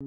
Hi,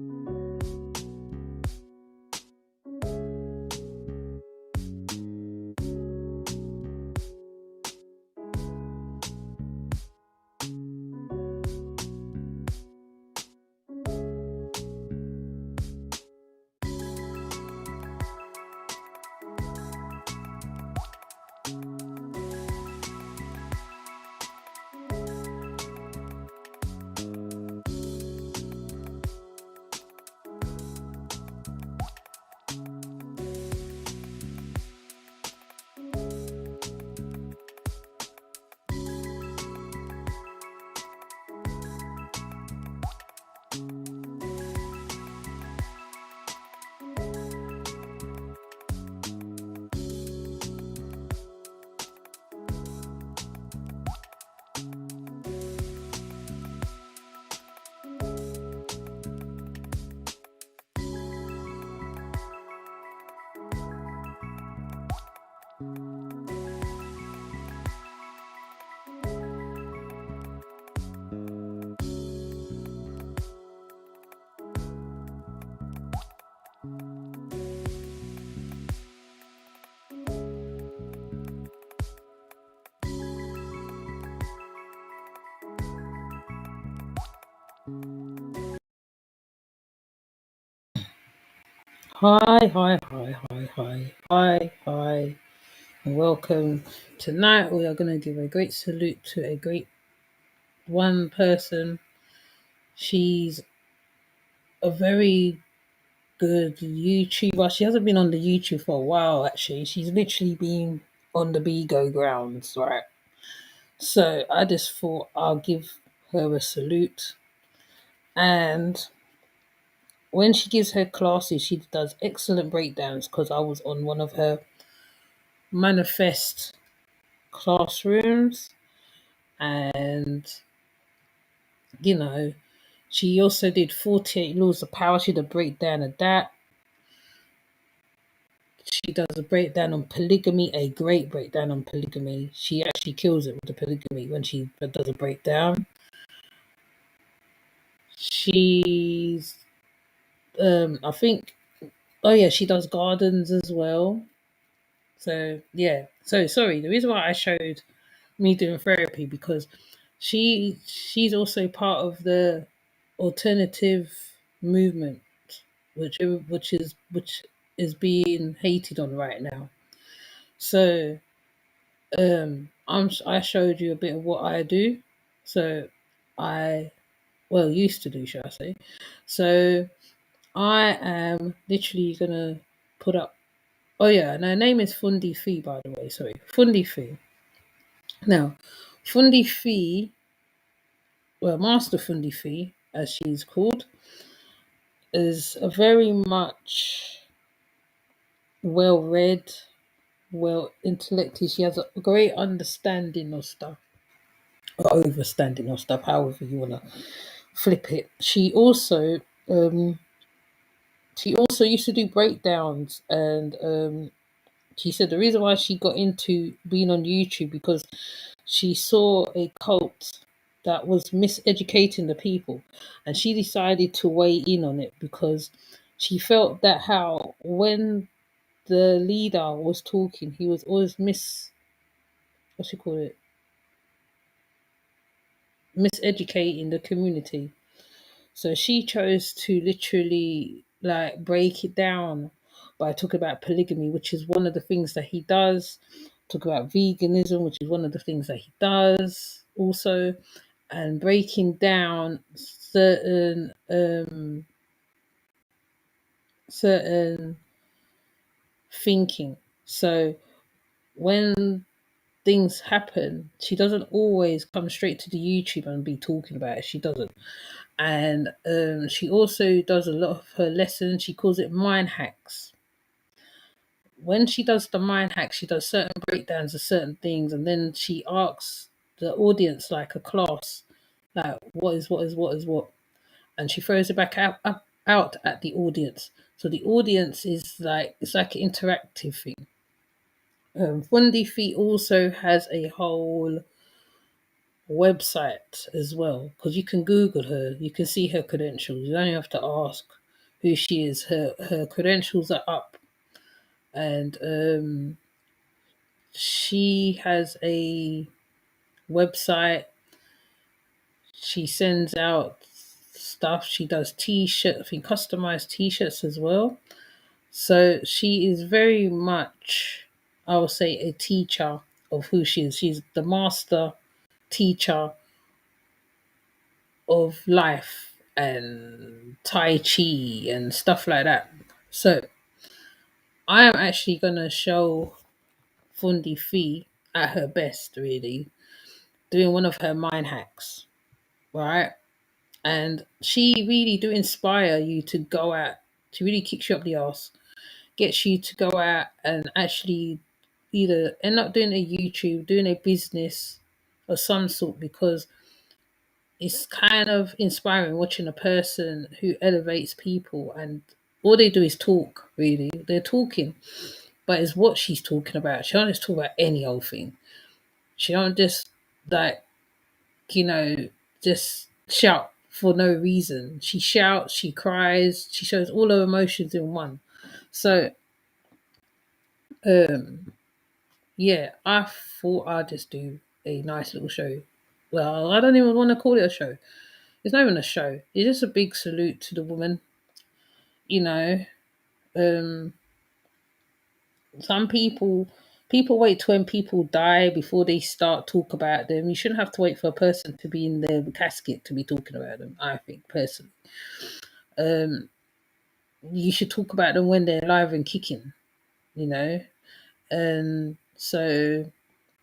hi, hi, hi, hi, hi, hi, and welcome. Tonight we are going to give a great salute to a great one person. She's a very good YouTuber. She hasn't been on the YouTube for a while, actually. She's literally been on the Bigo grounds, right? So I just thought I'll give her a salute. And when she gives her classes, she does excellent breakdowns because I was on one of her manifest classrooms, and you know she also did 48 laws of power. She did a breakdown of that. She does a breakdown on polygamy, a great breakdown on polygamy. She actually kills it with the polygamy when she does a breakdown. She's I think, oh yeah, she does gardens as well. So yeah, so sorry, the reason why I showed me doing therapy, because she's also part of the alternative movement, which is being hated on right now. So I showed you a bit of what I do. So I, well, used to do, shall I say. So I am literally gonna put up, oh yeah, and her name is Fundi Fee, by the way. Sorry, Fundi Fee. Now, Fundi Fee, well, Master Fundi Fee, as she's called, is a very much well read, well intellectual. She has a great understanding of stuff, or overstanding of stuff, however you wanna flip it. Um she also used to do breakdowns, and she said the reason why she got into being on YouTube because she saw a cult that was miseducating the people, and she decided to weigh in on it because she felt that how when the leader was talking, he was always what you call it, miseducating the community. So she chose to literally like break it down by talking about polygamy, which is one of the things that he does. Talk about veganism, which is one of the things that he does also, and breaking down certain thinking. So when things happen, she doesn't always come straight to the YouTube and be talking about it. She doesn't. And she also does a lot of her lessons. She calls it mind hacks. When she does the mind hacks, she does certain breakdowns of certain things, and then she asks the audience, like a class, like what is what, and she throws it back out at the audience. So the audience is like, it's like an interactive thing. Fundi Feet also has a whole website as well, because you can Google her, you can see her credentials. You only have to ask who she is. Her credentials are up, and she has a website. She sends out stuff. She does t-shirt, I think customized t-shirts as well. So she is very much, I would say, a teacher of who she is. She's the master teacher of life and Tai Chi and stuff like that. So I am actually gonna show Fundi Fee at her best, really, doing one of her mind hacks, right? And she really do inspire you to go out. She really kicks you up the arse, gets you to go out and actually either end up doing a YouTube, doing a business of some sort, because it's kind of inspiring watching a person who elevates people and all they do is talk, really. They're talking, but it's what she's talking about. She don't just talk about any old thing. She don't just like, you know, just shout for no reason. She shouts, she cries, she shows all her emotions in one. So um yeah, I thought I'd just do a nice little show. Well, I don't even want to call it a show. It's not even a show. It's just a big salute to the woman. You know, um, some people wait till when people die before they start talk about them. You shouldn't have to wait for a person to be in their casket to be talking about them. I think personally, um, you should talk about them when they're alive and kicking. You know, and so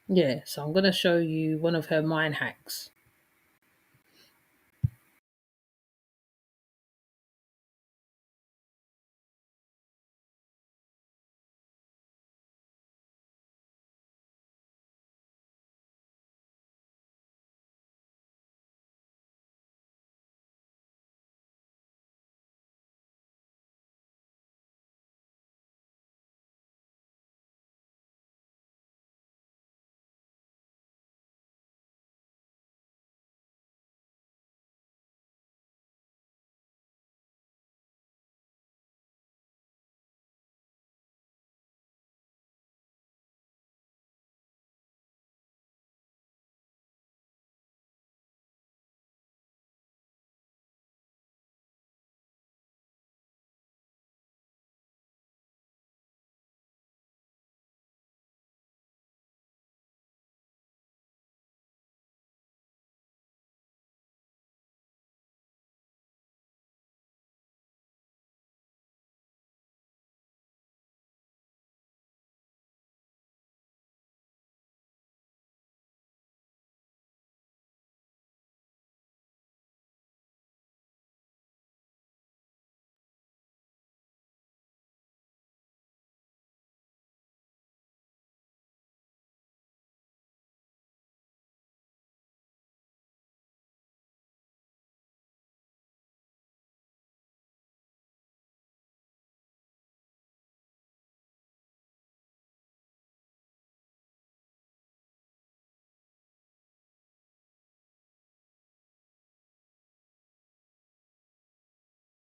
yeah. So I'm gonna show you one of her mind hacks.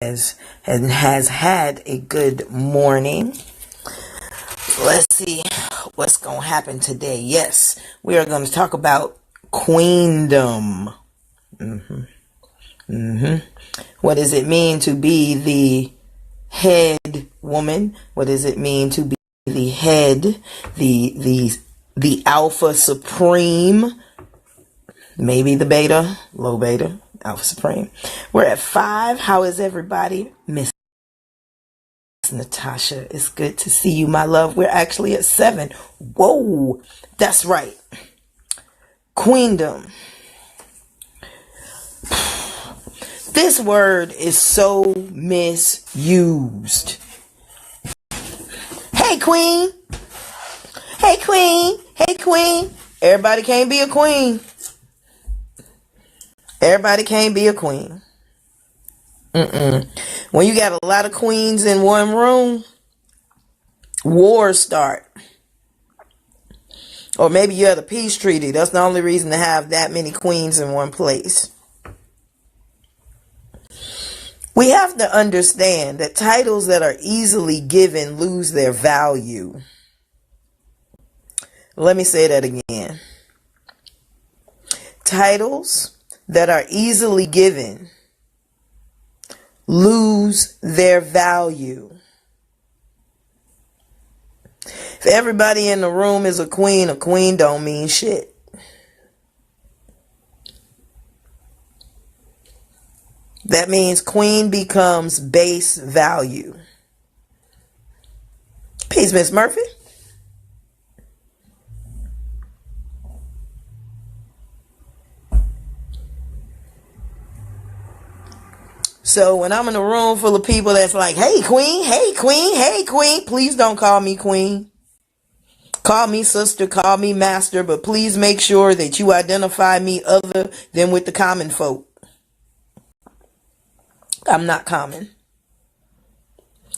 And has had a good morning. Let's see what's going to happen today. Yes, we are going to talk about queendom. What does it mean to be the head woman? What does it mean to be the head, the alpha supreme? Maybe the beta, low beta, alpha supreme. We're at 5. How is everybody? Miss Natasha, it's good to see you, my love. We're actually at 7. Whoa, that's right. Queendom. This word is so misused. Hey, queen. Hey, queen. Hey, queen. Everybody can't be a queen. Everybody can't be a queen. When you got a lot of queens in one room, wars start. Or maybe you're at a peace treaty. That's the only reason to have that many queens in one place. We have to understand that titles that are easily given lose their value. Let me say that again. Titles that are easily given lose their value. If everybody in the room is a queen don't mean shit. That means queen becomes base value. Peace, Miss Murphy. So when I'm in a room full of people that's like, hey queen, hey queen, hey queen, please don't call me queen. Call me sister, call me master, but please make sure that you identify me other than with the common folk. I'm not common.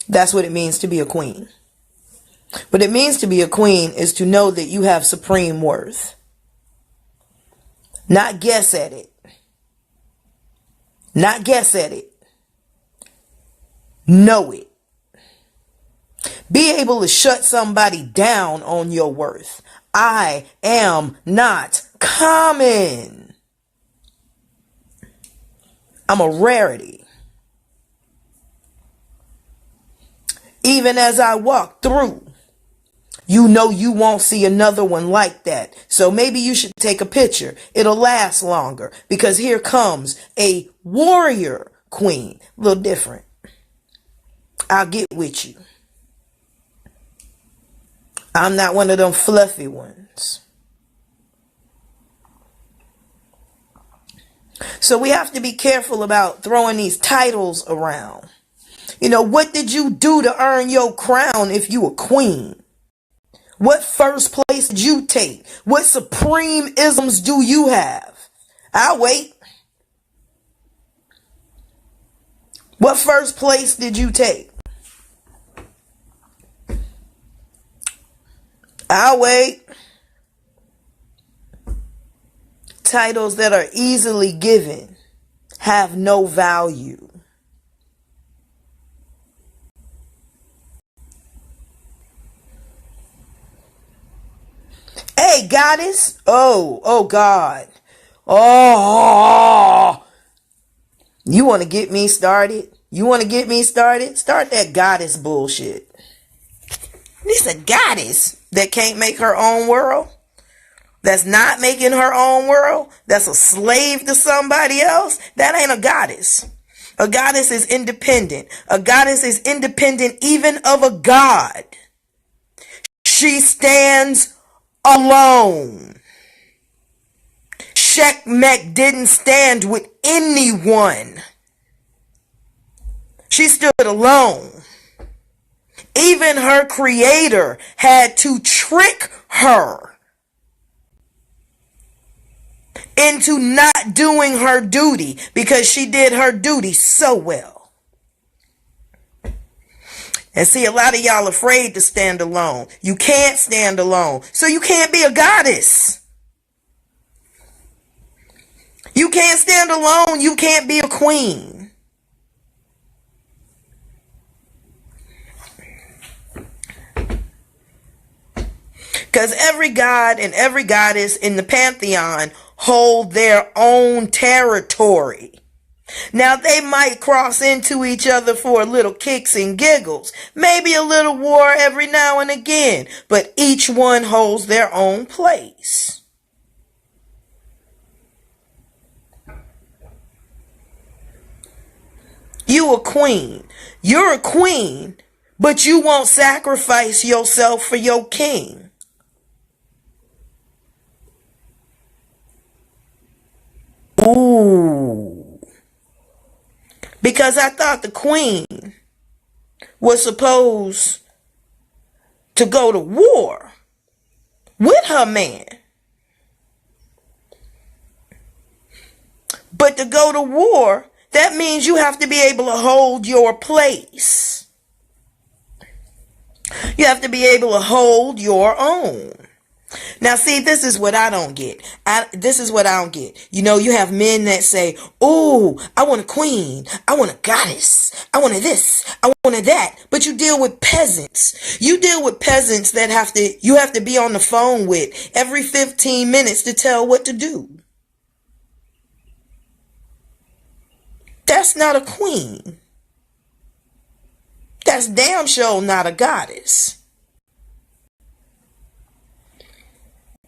That's what it means to be a queen. What it means to be a queen is to know that you have supreme worth. Not guess at it. Not guess at it. Know it. Be able to shut somebody down on your worth. I am not common. I'm a rarity. Even as I walk through, you know you won't see another one like that. So maybe you should take a picture. It'll last longer because here comes a warrior queen. A little different. I'll get with you. I'm not one of them fluffy ones. So we have to be careful about throwing these titles around. You know, what did you do to earn your crown if you a queen? What first place did you take? What supreme isms do you have? I'll wait. What first place did you take? I'll wait. Titles that are easily given have no value. Hey, goddess. Oh God. Oh, you want to get me started? You want to get me started? Start that goddess bullshit. This a goddess that can't make her own world. That's not making her own world. That's a slave to somebody else. That ain't a goddess. A goddess is independent. A goddess is independent even of a god. She stands alone. Sekhmet didn't stand with anyone. She stood alone. Even her creator had to trick her into not doing her duty because she did her duty so well. And see, a lot of y'all afraid to stand alone. You can't stand alone. So you can't be a goddess. You can't stand alone. You can't be a queen. Because every god and every goddess in the pantheon hold their own territory. Now, they might cross into each other for a little kicks and giggles, maybe a little war every now and again, but each one holds their own place. You a queen. You're a queen, but you won't sacrifice yourself for your king. Ooh. Because I thought the queen was supposed to go to war with her man. But to go to war, that means you have to be able to hold your place. You have to be able to hold your own. Now, see, this is what I don't get. This is what I don't get. You know, you have men that say, "Oh, I want a queen. I want a goddess. I want a this. I want a that." But you deal with peasants. You deal with peasants that you have to be on the phone with every 15 minutes to tell what to do. That's not a queen. That's damn sure not a goddess.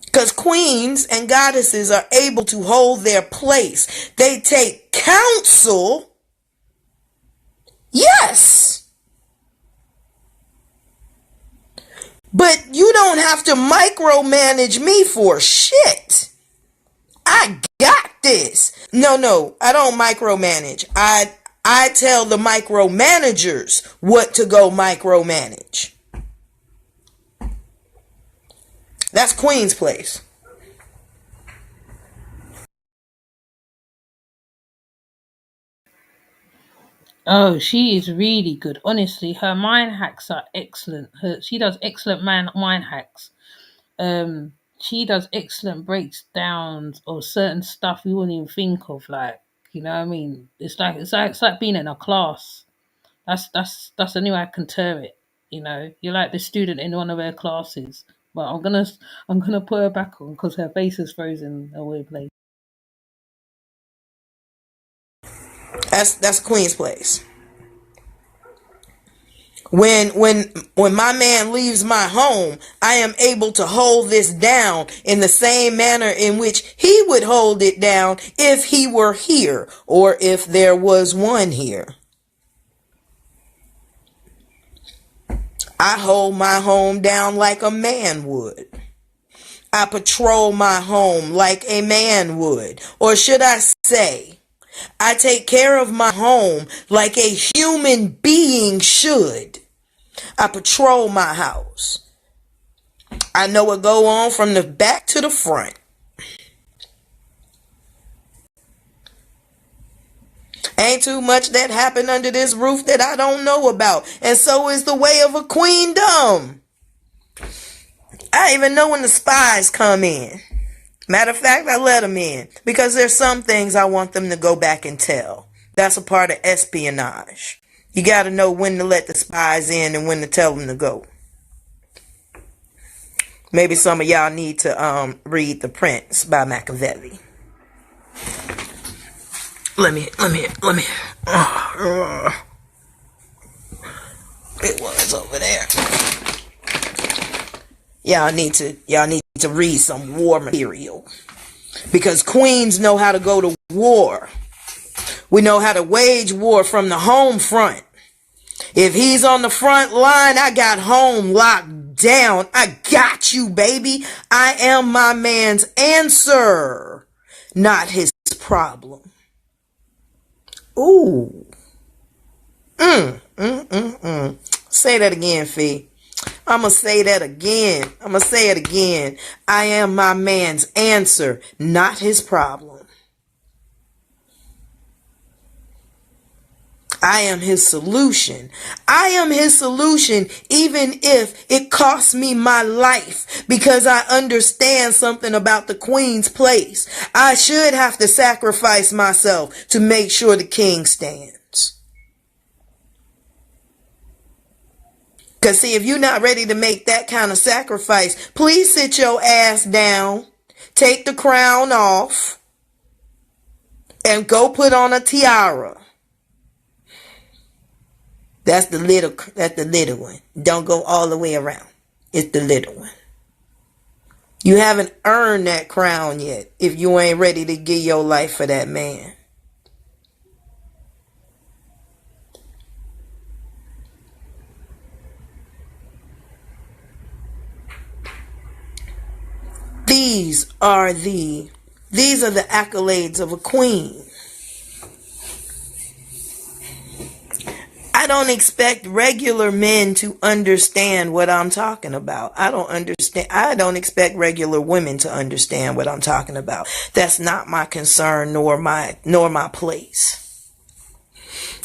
Because queens and goddesses are able to hold their place. They take counsel. Yes. But you don't have to micromanage me for shit. I got this. No, I don't micromanage. I tell the micromanagers what to go micromanage. That's Queen's place. Oh, she is really good. Honestly, her mind hacks are excellent. She does excellent mind hacks. She does excellent breakdowns of certain stuff you wouldn't even think of. Like, you know what I mean? It's like being in a class. That's the new way I can term it. You know, you're like the student in one of her classes. But I'm gonna put her back on because her face is frozen a weird place. That's Queen's place. When my man leaves my home, I am able to hold this down in the same manner in which he would hold it down if he were here or if there was one here. I hold my home down like a man would. I patrol my home like a man would. Or should I say, I take care of my home like a human being should. I patrol my house. I know what go on from the back to the front. Ain't too much that happened under this roof that I don't know about. And so is the way of a queendom. I even know when the spies come in. Matter of fact, I let them in because there's some things I want them to go back and tell. That's a part of espionage. You got to know when to let the spies in and when to tell them to go. Maybe some of y'all need to read The Prince by Machiavelli. Let me. It was over there. Y'all need to read some war material. Because queens know how to go to war. We know how to wage war from the home front. If he's on the front line, I got home locked down. I got you, baby. I am my man's answer, not his problem. Ooh. Say that again, Fee. I'm going to say that again. I'm going to say it again. I am my man's answer, not his problem. I am his solution. I am his solution even if it costs me my life because I understand something about the queen's place. I should have to sacrifice myself to make sure the king stands. Because see, if you're not ready to make that kind of sacrifice, please sit your ass down, take the crown off, and go put on a tiara. That's the little one. Don't go all the way around. It's the little one. You haven't earned that crown yet if you ain't ready to give your life for that man. These are the accolades of a queen. I don't expect regular men to understand what I'm talking about. I don't expect regular women to understand what I'm talking about. That's not my concern nor my place.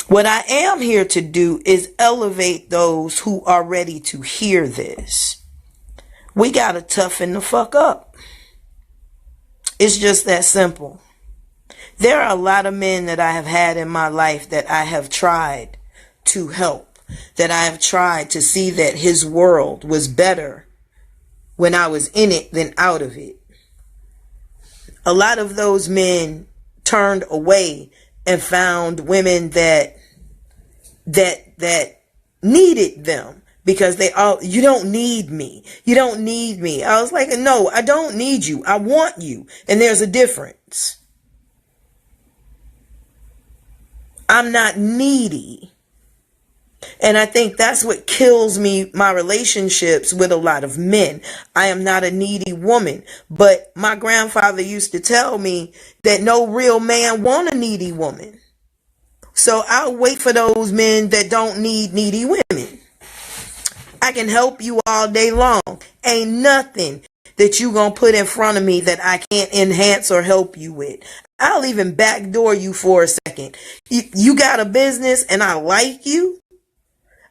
What I am here to do is elevate those who are ready to hear this. We gotta toughen the fuck up. It's just that simple. There are a lot of men that I have had in my life that I have tried to help, that I have tried to see that his world was better when I was in it than out of it. A lot of those men turned away and found women that needed them, because you don't need me. You don't need me. I was like, no, I don't need you. I want you. And there's a difference. I'm not needy. And I think that's what kills me, my relationships with a lot of men. I am not a needy woman, but my grandfather used to tell me that no real man want a needy woman. So I'll wait for those men that don't need needy women. I can help you all day long. Ain't nothing that you gonna put in front of me that I can't enhance or help you with. I'll even backdoor you for a second. You got a business and I like you,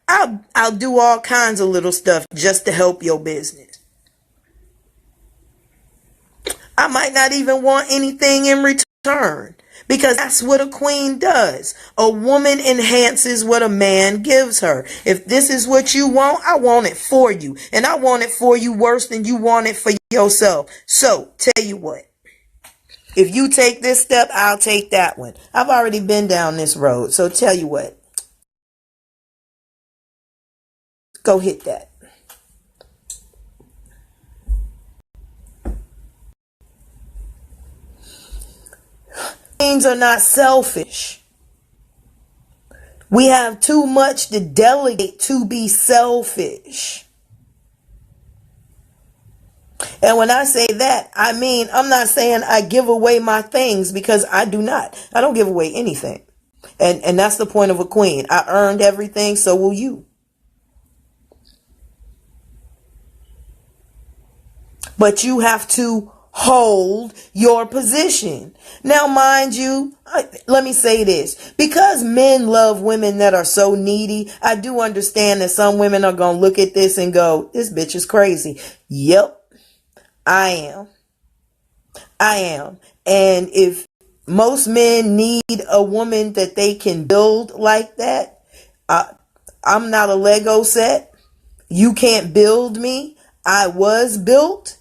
I'll do all kinds of little stuff just to help your business. I might not even want anything in return, because that's what a queen does. A woman enhances what a man gives her. If this is what you want, I want it for you. And I want it for you worse than you want it for yourself. So, tell you what. If you take this step, I'll take that one. I've already been down this road. So, tell you what. Go hit that. Queens are not selfish. We have too much to delegate to be selfish. And when I say that, I mean, I'm not saying I give away my things, because I do not. I don't give away anything. And that's the point of a queen. I earned everything, so will you. But you have to hold your position. Now, mind you, let me say this. Because men love women that are so needy, I do understand that some women are going to look at this and go, this bitch is crazy. Yep, I am. And if most men need a woman that they can build like that, I'm not a Lego set. You can't build me. I was built.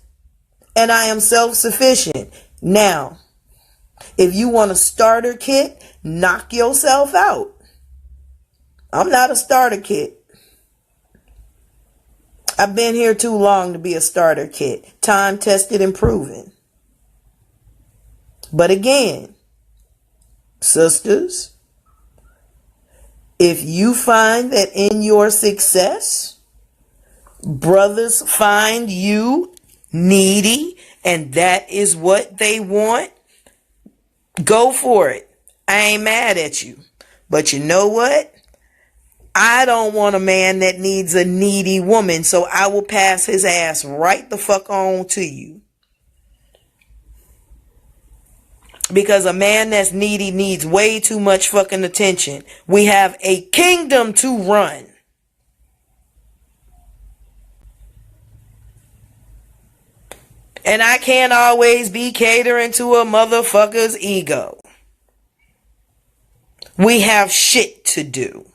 And I am self-sufficient. Now, if you want a starter kit, knock yourself out. I'm not a starter kit. I've been here too long to be a starter kit. Time tested and proven. But again, sisters, if you find that in your success, brothers find you needy, and that is what they want, go for it. I ain't mad at you. But you know what? I don't want a man that needs a needy woman, so I will pass his ass right the fuck on to you. Because a man that's needy needs way too much fucking attention. We have a kingdom to run. And I can't always be catering to a motherfucker's ego. We have shit to do.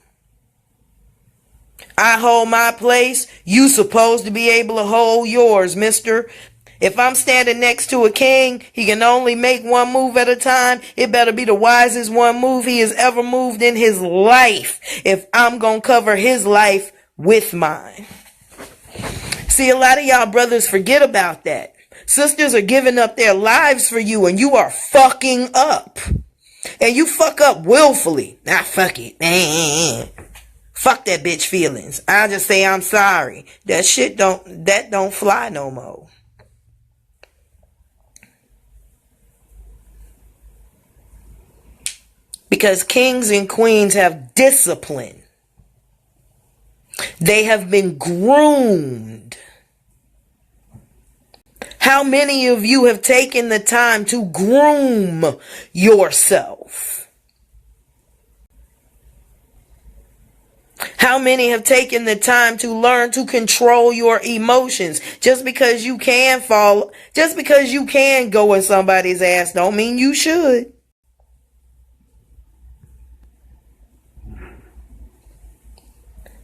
I hold my place. You supposed to be able to hold yours, mister. If I'm standing next to a king, he can only make one move at a time. It better be the wisest one move he has ever moved in his life, if I'm gonna cover his life with mine. See, a lot of y'all brothers forget about that. Sisters are giving up their lives for you, and you are fucking up. And you fuck up willfully. Nah, fuck it. Fuck that bitch feelings. I'll just say I'm sorry. That don't fly no more. Because kings and queens have discipline. They have been groomed. How many of you have taken the time to groom yourself? How many have taken the time to learn to control your emotions? Just because you can go in somebody's ass don't mean you should.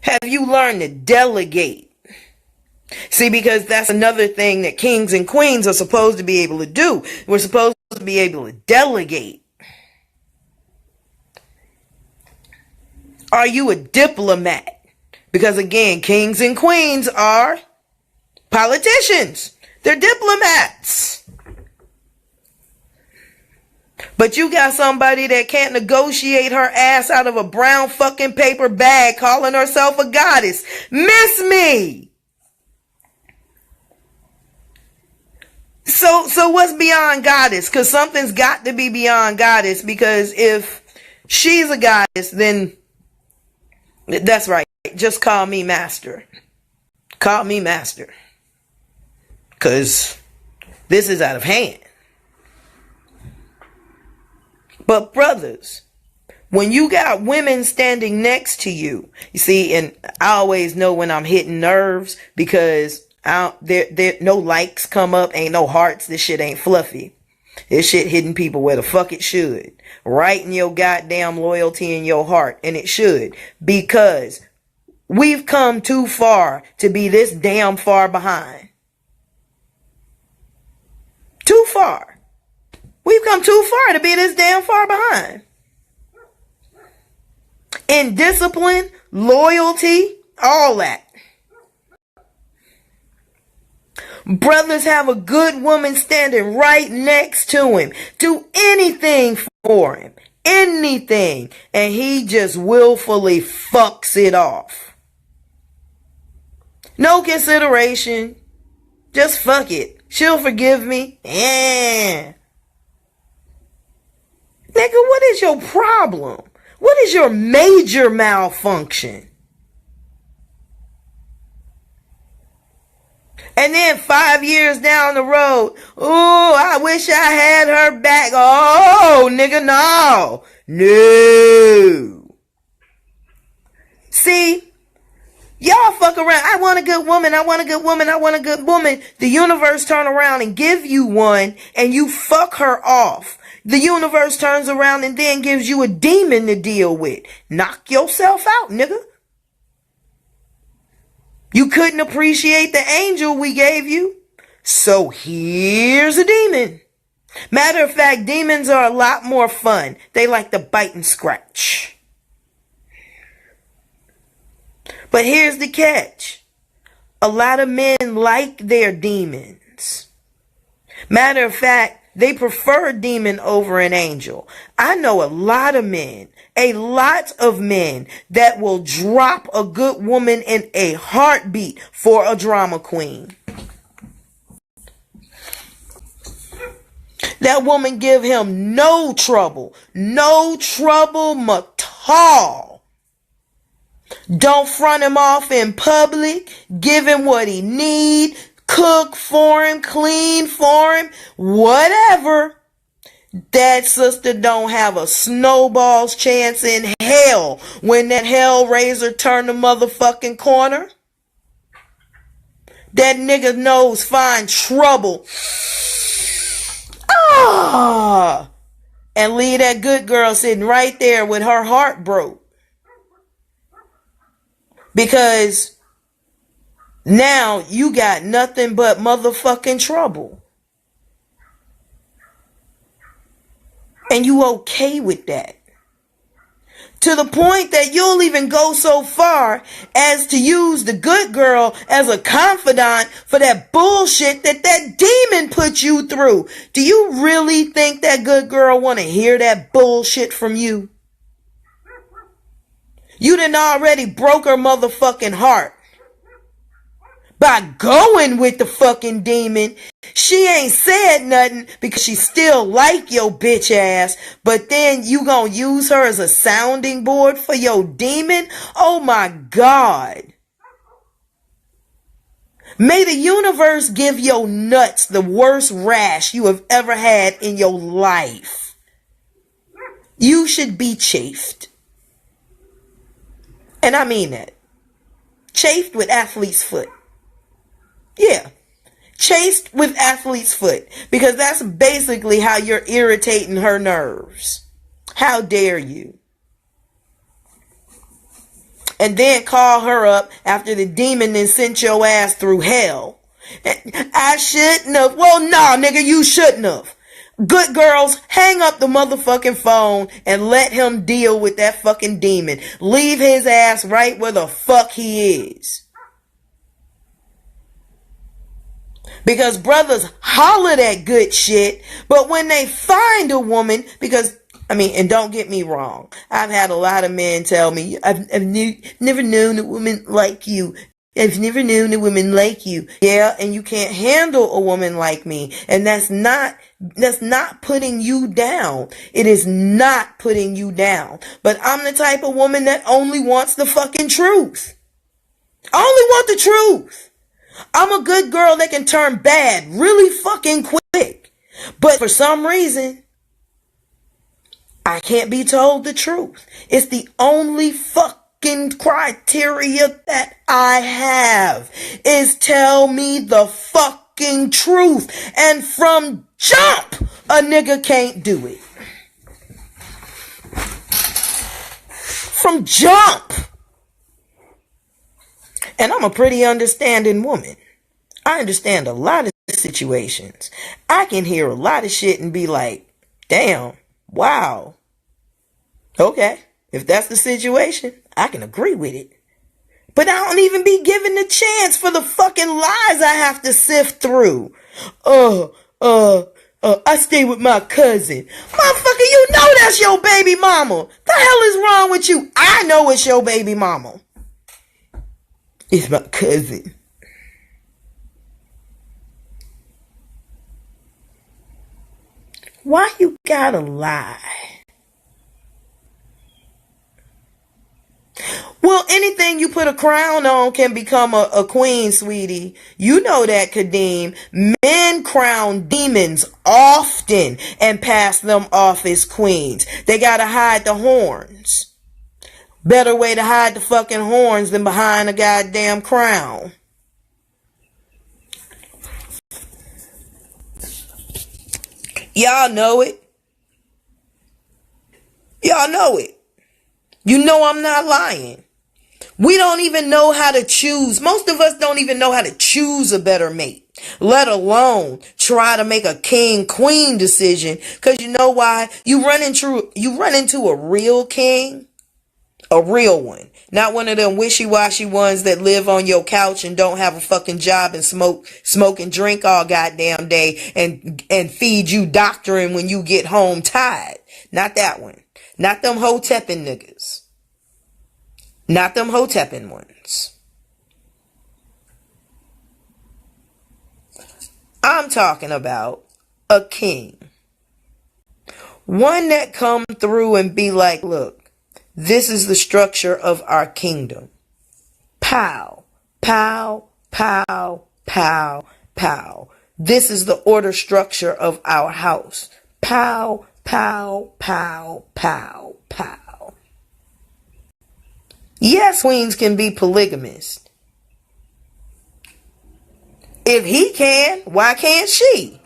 Have you learned to delegate? See, because that's another thing that kings and queens are supposed to be able to do. We're supposed to be able to delegate. Are you a diplomat? Because again, kings and queens are politicians. They're diplomats. But you got somebody that can't negotiate her ass out of a brown fucking paper bag calling herself a goddess. Miss me. So what's beyond goddess? Because something's got to be beyond goddess. Because if she's a goddess, then that's right. Just call me master. Call me master. Because this is out of hand. But brothers, when you got women standing next to you, you see, and I always know when I'm hitting nerves because there no likes come up, ain't no hearts. This shit ain't fluffy. This shit hitting people where the fuck it should. Right in your goddamn loyalty in your heart. And it should. Because we've come too far to be this damn far behind. Too far. We've come too far to be this damn far behind. In discipline, loyalty, all that. Brothers have a good woman standing right next to him. Do anything for him. Anything. And he just willfully fucks it off. No consideration. Just fuck it. She'll forgive me. Yeah. Nigga, what is your problem? What is your major malfunction? And then 5 years down the road, ooh, I wish I had her back. Oh, nigga, no. No. See, y'all fuck around. I want a good woman. I want a good woman. I want a good woman. The universe turn around and give you one and you fuck her off. The universe turns around and then gives you a demon to deal with. Knock yourself out, nigga. You couldn't appreciate the angel we gave you. So here's a demon. Matter of fact, demons are a lot more fun. They like to bite and scratch. But here's the catch. A lot of men like their demons. Matter of fact, they prefer a demon over an angel. I know a lot of men that will drop a good woman in a heartbeat for a drama queen. That woman give him no trouble at all. Don't front him off in public. Give him what he need. Cook for him, clean for him, whatever. That sister don't have a snowball's chance in hell when that hellraiser turn the motherfucking corner. That nigga knows find trouble. And leave that good girl sitting right there with her heart broke. Because now you got nothing but motherfucking trouble. And you okay with that. To the point that you'll even go so far as to use the good girl as a confidant for that bullshit that demon put you through. Do you really think that good girl want to hear that bullshit from you? You done already broke her motherfucking heart. By going with the fucking demon. She ain't said nothing because she still like your bitch ass. But then you gonna use her as a sounding board for your demon? Oh my God. May the universe give your nuts the worst rash you have ever had in your life. You should be chafed. And I mean that. Chafed with athlete's foot. Yeah. Chased with athlete's foot. Because that's basically how you're irritating her nerves. How dare you? And then call her up after the demon then sent your ass through hell. I shouldn't have. Well, nah, nigga, you shouldn't have. Good girls, hang up the motherfucking phone and let him deal with that fucking demon. Leave his ass right where the fuck he is. Because brothers holler that good shit, but when they find a woman, because, I mean, and don't get me wrong, I've had a lot of men tell me, I've never known a woman like you. I've never known a woman like you. Yeah, and you can't handle a woman like me. And that's not putting you down. It is not putting you down. But I'm the type of woman that only wants the fucking truth. I only want the truth. I'm a good girl that can turn bad really fucking quick. But for some reason, I can't be told the truth. It's the only fucking criteria that I have is tell me the fucking truth. And from jump, a nigga can't do it. From jump. And I'm a pretty understanding woman. I understand a lot of situations. I can hear a lot of shit and be like, damn, wow. Okay, if that's the situation, I can agree with it. But I don't even be given the chance for the fucking lies I have to sift through. I stay with my cousin. Motherfucker, you know that's your baby mama. The hell is wrong with you? I know it's your baby mama. It's my cousin. Why you gotta lie? Well, anything you put a crown on can become a queen, sweetie. You know that, Kadeem. Men crown demons often and pass them off as queens. They gotta hide the horns. Better way to hide the fucking horns than behind a goddamn crown. Y'all know it. Y'all know it. You know I'm not lying. We don't even know how to choose. Most of us don't even know how to choose a better mate, let alone try to make a king-queen decision. Because you know why? You run into a real king, a real one. Not one of them wishy-washy ones that live on your couch and don't have a fucking job and smoke and drink all goddamn day and feed you doctrine when you get home tired. Not that one. Not them ho-tepping niggas. Not them ho-tepping ones. I'm talking about a king. One that come through and be like, look, this is the structure of our kingdom. Pow, pow, pow, pow, pow. This is the order structure of our house. Pow, pow, pow, pow, pow. Yes, queens can be polygamist. If he can, why can't she?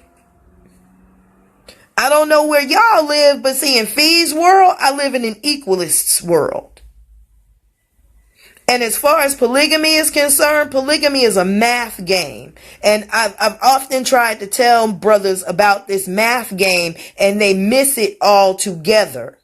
I don't know where y'all live, but see, in Fee's world, I live in an equalist's world. And as far as polygamy is concerned, polygamy is a math game. And I've often tried to tell brothers about this math game, and they miss it altogether.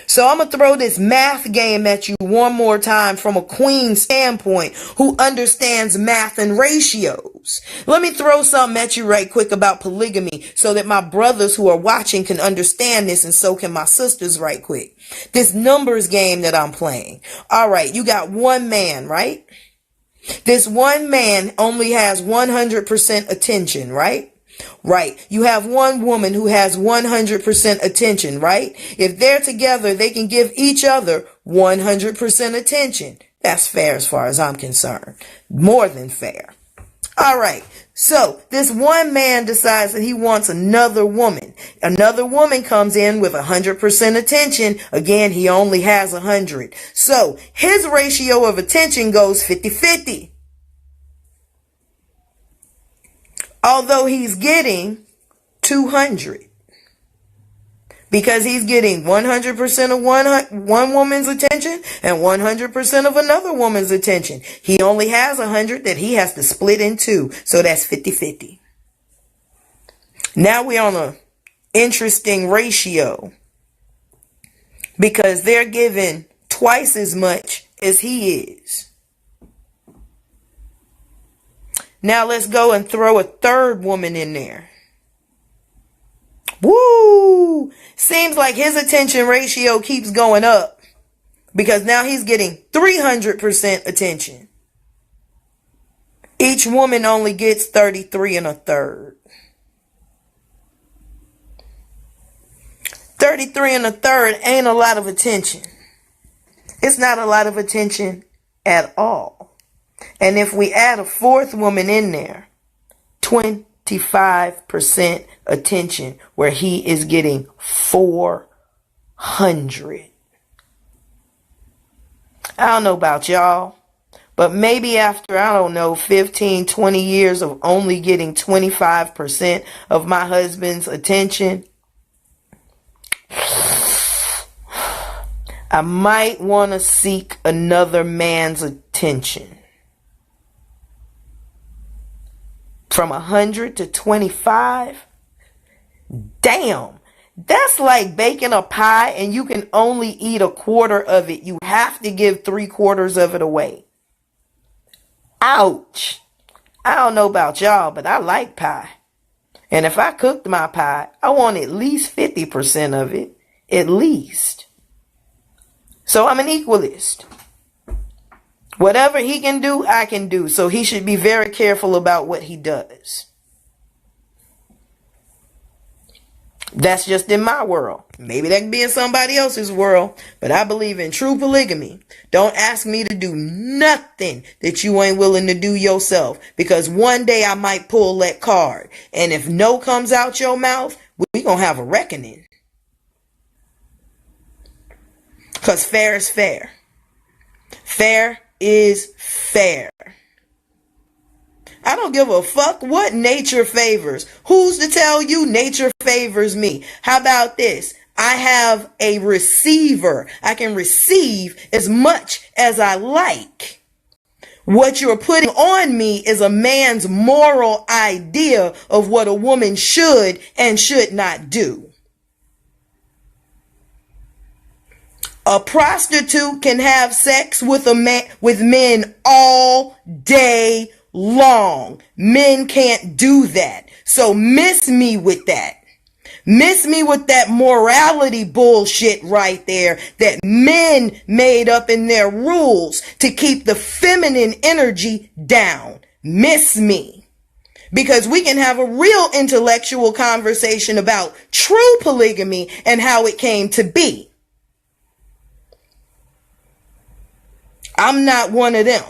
So I'm going to throw this math game at you one more time from a queen standpoint who understands math and ratios. Let me throw something at you right quick about polygamy so that my brothers who are watching can understand this, and so can my sisters right quick. This numbers game that I'm playing. All right, you got one man, right? This one man only has 100% attention, right? Right. You have one woman who has 100% attention, right? If they're together, they can give each other 100% attention. That's fair as far as I'm concerned. More than fair. All right. So this one man decides that he wants another woman. Another woman comes in with 100% attention. Again, he only has 100. So his ratio of attention goes 50-50. Although he's getting 200. Because he's getting 100% of one woman's attention and 100% of another woman's attention. He only has 100 that he has to split in two. So that's 50-50. Now we're on an interesting ratio. Because they're given twice as much as he is. Now let's go and throw a third woman in there. Woo! Seems like his attention ratio keeps going up because now he's getting 300% attention. Each woman only gets 33 1/3. 33 1/3 ain't a lot of attention. It's not a lot of attention at all. And if we add a fourth woman in there, 25% attention, where he is getting 400. I don't know about y'all, but maybe after, 15, 20 years of only getting 25% of my husband's attention, I might want to seek another man's attention. From 100 to 25? Damn, that's like baking a pie and you can only eat a quarter of it. You have to give 3/4 of it away. Ouch. I don't know about y'all, but I like pie. And if I cooked my pie, I want at least 50% of it. At least. So I'm an equalist. Whatever he can do, I can do. So he should be very careful about what he does. That's just in my world. Maybe that can be in somebody else's world. But I believe in true polygamy. Don't ask me to do nothing that you ain't willing to do yourself. Because one day I might pull that card. And if no comes out your mouth, we gonna have a reckoning. Because fair is fair. Fair is fair. I don't give a fuck what nature favors. Who's to tell you nature favors me? How about this? I have a receiver. I can receive as much as I like. What you're putting on me is a man's moral idea of what a woman should and should not do. A prostitute can have sex with with men all day long. Men can't do that. So miss me with that. Miss me with that morality bullshit right there that men made up in their rules to keep the feminine energy down. Miss me. Because we can have a real intellectual conversation about true polygamy and how it came to be. I'm not one of them.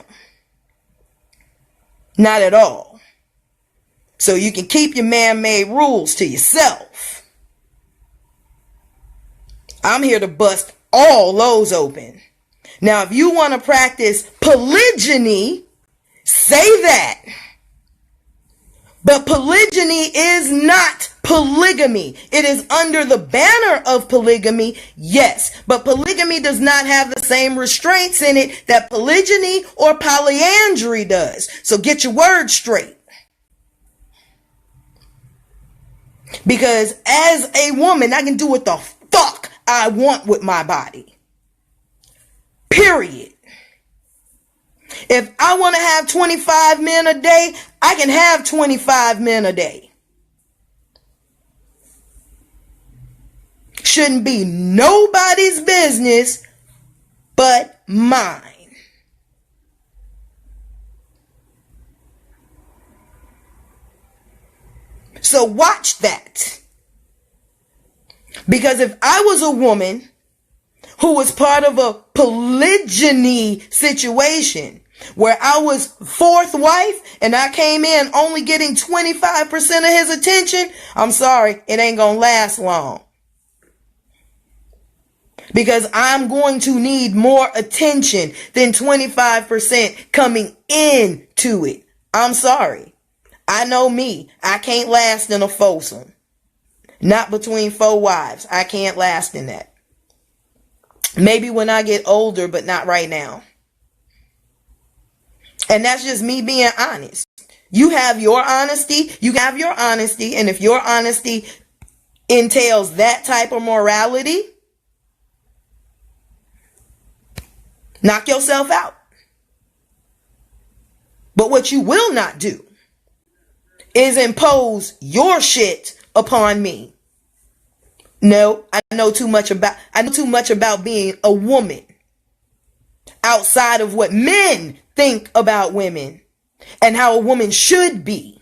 Not at all. So you can keep your man-made rules to yourself. I'm here to bust all those open. Now, if you want to practice polygyny, say that. But polygyny is not polygamy. It is under the banner of polygamy, yes. But polygamy does not have the same restraints in it that polygyny or polyandry does. So get your words straight. Because as a woman, I can do what the fuck I want with my body. Period. If I want to have 25 men a day, I can have 25 men a day. Shouldn't be nobody's business but mine. So watch that. Because if I was a woman who was part of a polygyny situation, where I was fourth wife and I came in only getting 25% of his attention, I'm sorry, it ain't gonna last long. Because I'm going to need more attention than 25% coming into it. I'm sorry. I know me. I can't last in a foursome. Not between four wives. I can't last in that. Maybe when I get older, but not right now. And that's just me being honest. You have your honesty. You have your honesty. And if your honesty entails that type of morality, knock yourself out. But what you will not do is impose your shit upon me. No, I know too much about being a woman outside of what men think about women and how a woman should be.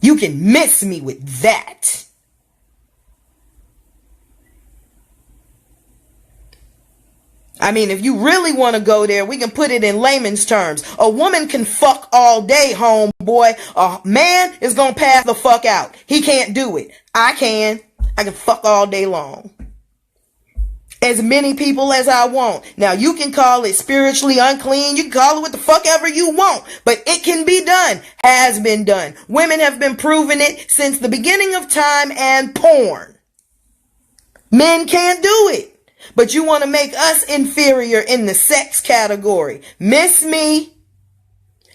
You can miss me with that. I mean, if you really want to go there, we can put it in layman's terms. A woman can fuck all day, homeboy. A man is going to pass the fuck out. He can't do it. I can. I can fuck all day long. As many people as I want. Now, you can call it spiritually unclean. You can call it what the fuck ever you want. But it can be done. Has been done. Women have been proving it since the beginning of time and porn. Men can't do it. But you want to make us inferior in the sex category. Miss me.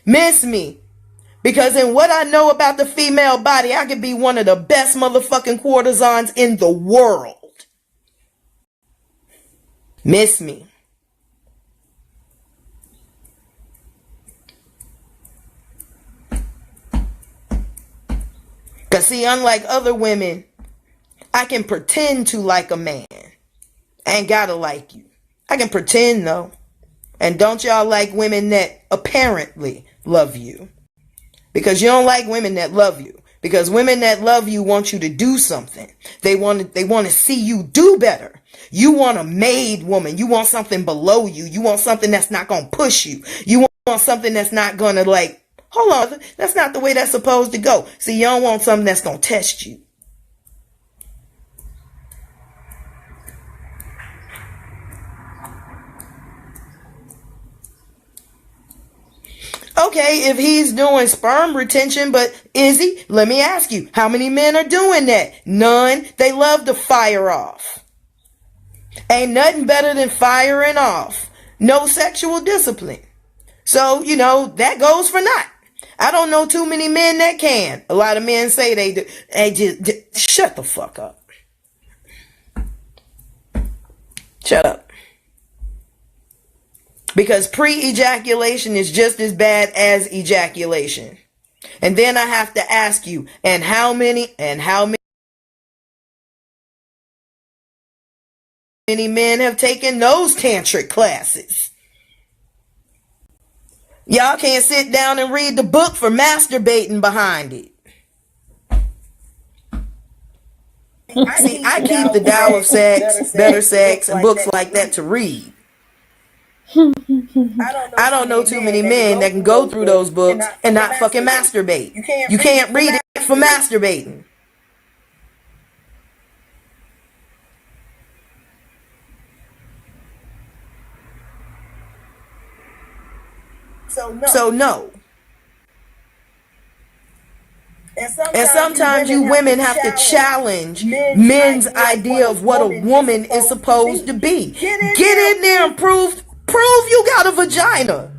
Miss me. Because in what I know about the female body, I could be one of the best motherfucking courtesans in the world. Miss me. Because see, unlike other women, I can pretend to like a man. I ain't gotta like you. I can pretend though. And don't y'all like women that apparently love you? Because you don't like women that love you. Because women that love you want you to do something. They want to see you do better. You want a made woman. You want something below you. You want something that's not gonna push you. You want something that's not gonna like, hold on, that's not the way that's supposed to go. See, you don't want something that's gonna test you. Okay, if he's doing sperm retention, but is he? Let me ask you, how many men are doing that? None. They love to fire off. Ain't nothing better than firing off. No sexual discipline. So, that goes for naught. I don't know too many men that can. A lot of men say they do. Hey, just shut the fuck up. Shut up. Because pre-ejaculation is just as bad as ejaculation. And then I have to ask you, and how many men have taken those tantric classes? Y'all can't sit down and read the book for masturbating behind it. See, I keep the Tao of Sex, Better Sex, and books like that to read. I don't know too many men that can go through those books and not fucking masturbate. You can't read it for masturbating. So no. And sometimes you women have to challenge men's idea of what a woman is supposed to be. Get in there and prove you got a vagina.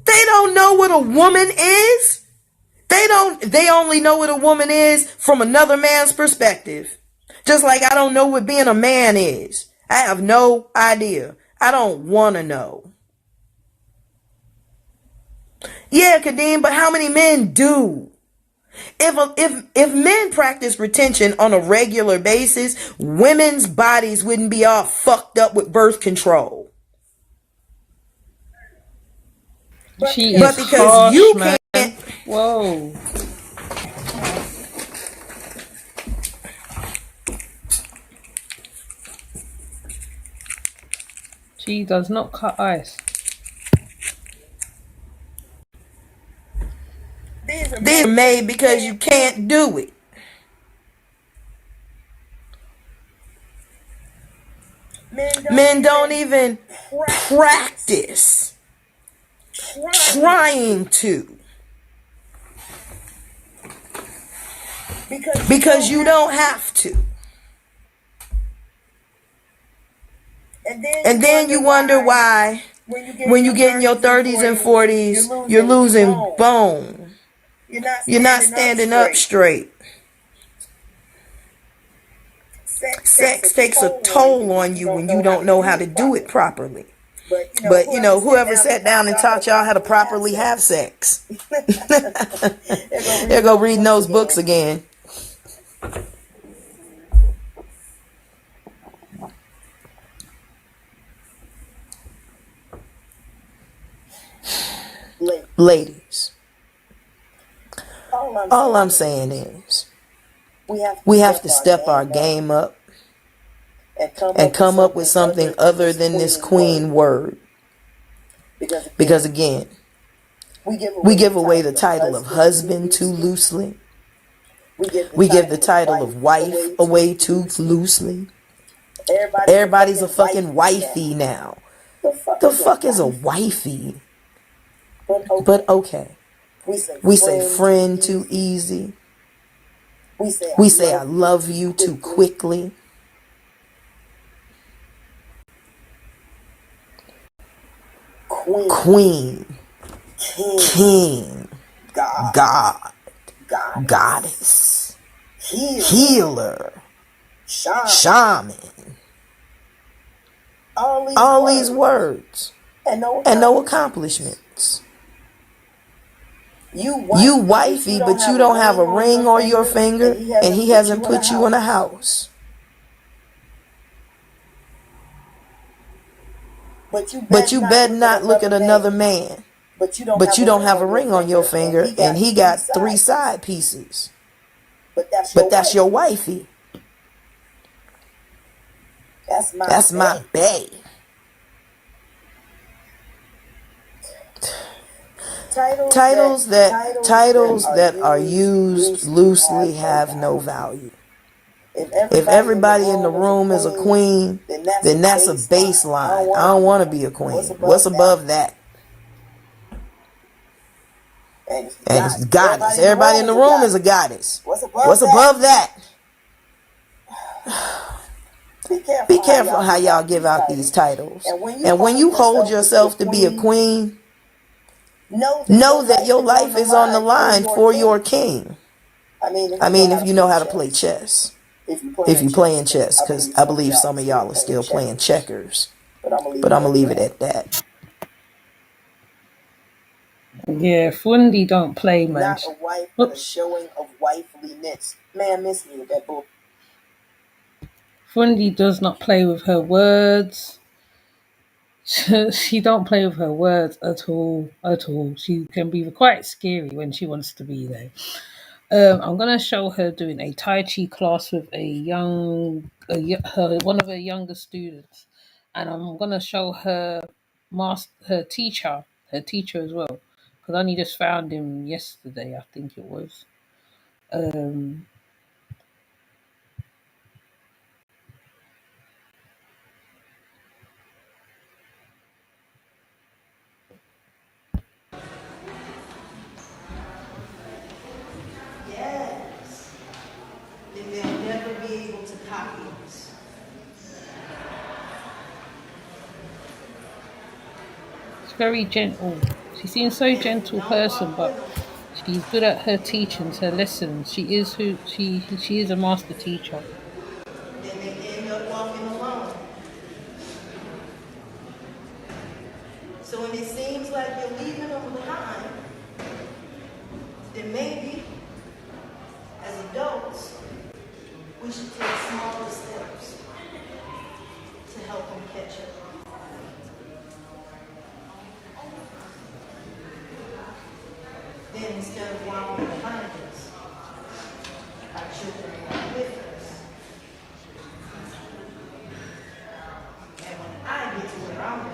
They don't know what a woman is. They only know what a woman is from another man's perspective. Just like I don't know what being a man is. I have no idea. I don't want to know. Yeah, Kadeem, but how many men do? If men practice retention on a regular basis, women's bodies wouldn't be all fucked up with birth control. But because harsh, you can't. Man. Whoa. She does not cut ice. These are made because you can't do it. Men don't even practice trying to, because you don't have to. And then you wonder why when you get in your 30s and 40s, you're losing bone. You're not standing up straight. Sex takes a toll on you when you don't know how to do it properly. But whoever sat down and taught y'all how to properly have sex, they're go reading those books again. Ladies, all I'm saying is we have to step our game up and come up with something other than this queen word. Because again, we give away the title of husband too loosely. We give the title of wife away too loosely. Everybody's a fucking wifey now. The fuck is a wifey? But okay. We say friend too easy. We say I love you too quickly. Queen, king, God, goddess, healer, shaman. All these words and no accomplishments. You wifey, but you don't have a ring on your finger, and he hasn't put you in a house. But you better not look at another man. But you don't have a ring on your finger, and he got 3 side pieces. But that's your wifey. That's my bae. Titles that are used loosely have no value. If everybody in the room is a queen, then that's a baseline. I don't want to be a queen. What's above that? And it's goddess. Everybody in the room is a goddess. What's above that? Be careful how y'all give out these titles. And when you hold yourself to be a queen, know that your life is on the line for your king. I mean, if you know how to play chess. If you playing chess, because I believe some of y'all are still playing checkers. But I'm going to leave it at that. Yeah, Fundi don't play, man. Not a wife, but a showing of wifeliness. Man, miss me with that book. Fundi does not play with her words. She don't play with her words at all. At all. She can be quite scary when she wants to be there. I'm gonna show her doing a Tai Chi class with one of her younger students, and I'm gonna show her her teacher as well, because I only just found him yesterday, I think it was. Um, Yes. Then they'll never be able to copy us. she's very gentle. She seems so gentle person, but she's good at her teachings, her lessons. She is she is a master teacher. Then they end up walking alone. So when it seems like you're leaving them behind, then maybe, as adults, we should take smaller steps to help them catch up. Then instead of wallowing behind us, our children walk with us. And when I get to where I'm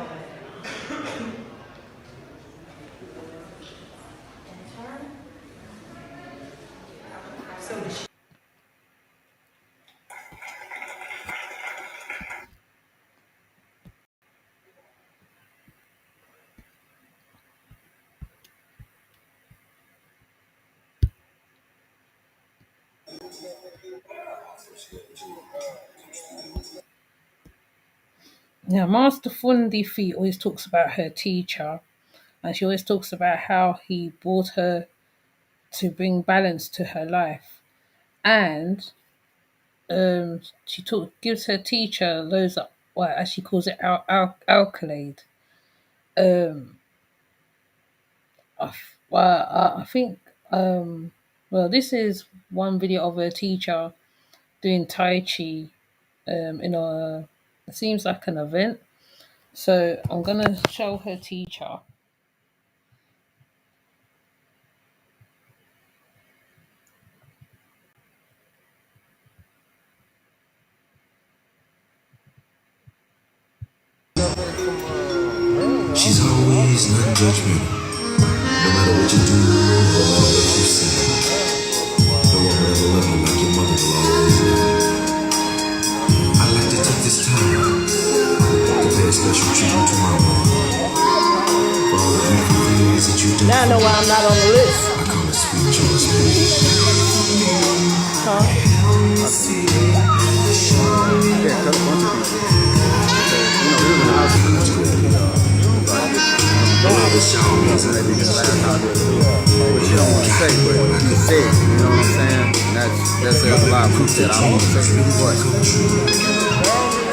Now, Master Fundi Fee always talks about her teacher, and she always talks about how he brought her to bring balance to her life. And gives her teacher loads of, well, as she calls it, alkalade. Um, I think, well, this is one video of her teacher doing Tai Chi in a, it seems like an event. So I'm gonna show her teacher. She's always non-judgmental. No matter what you do, no matter what you say. No one will ever love you like your mother will always love you. I'd like to take this time to pay a special tribute to my mom. For all the beautiful things that you do. Now I know why I'm not on the list. I call it sweet choice, baby. Huh? Yeah, cut a bunch of people. You know, we was in the house maybe just last time, which you don't want to say, but you said, you know what I'm saying? And that says a lot of proof that I don't want to say, but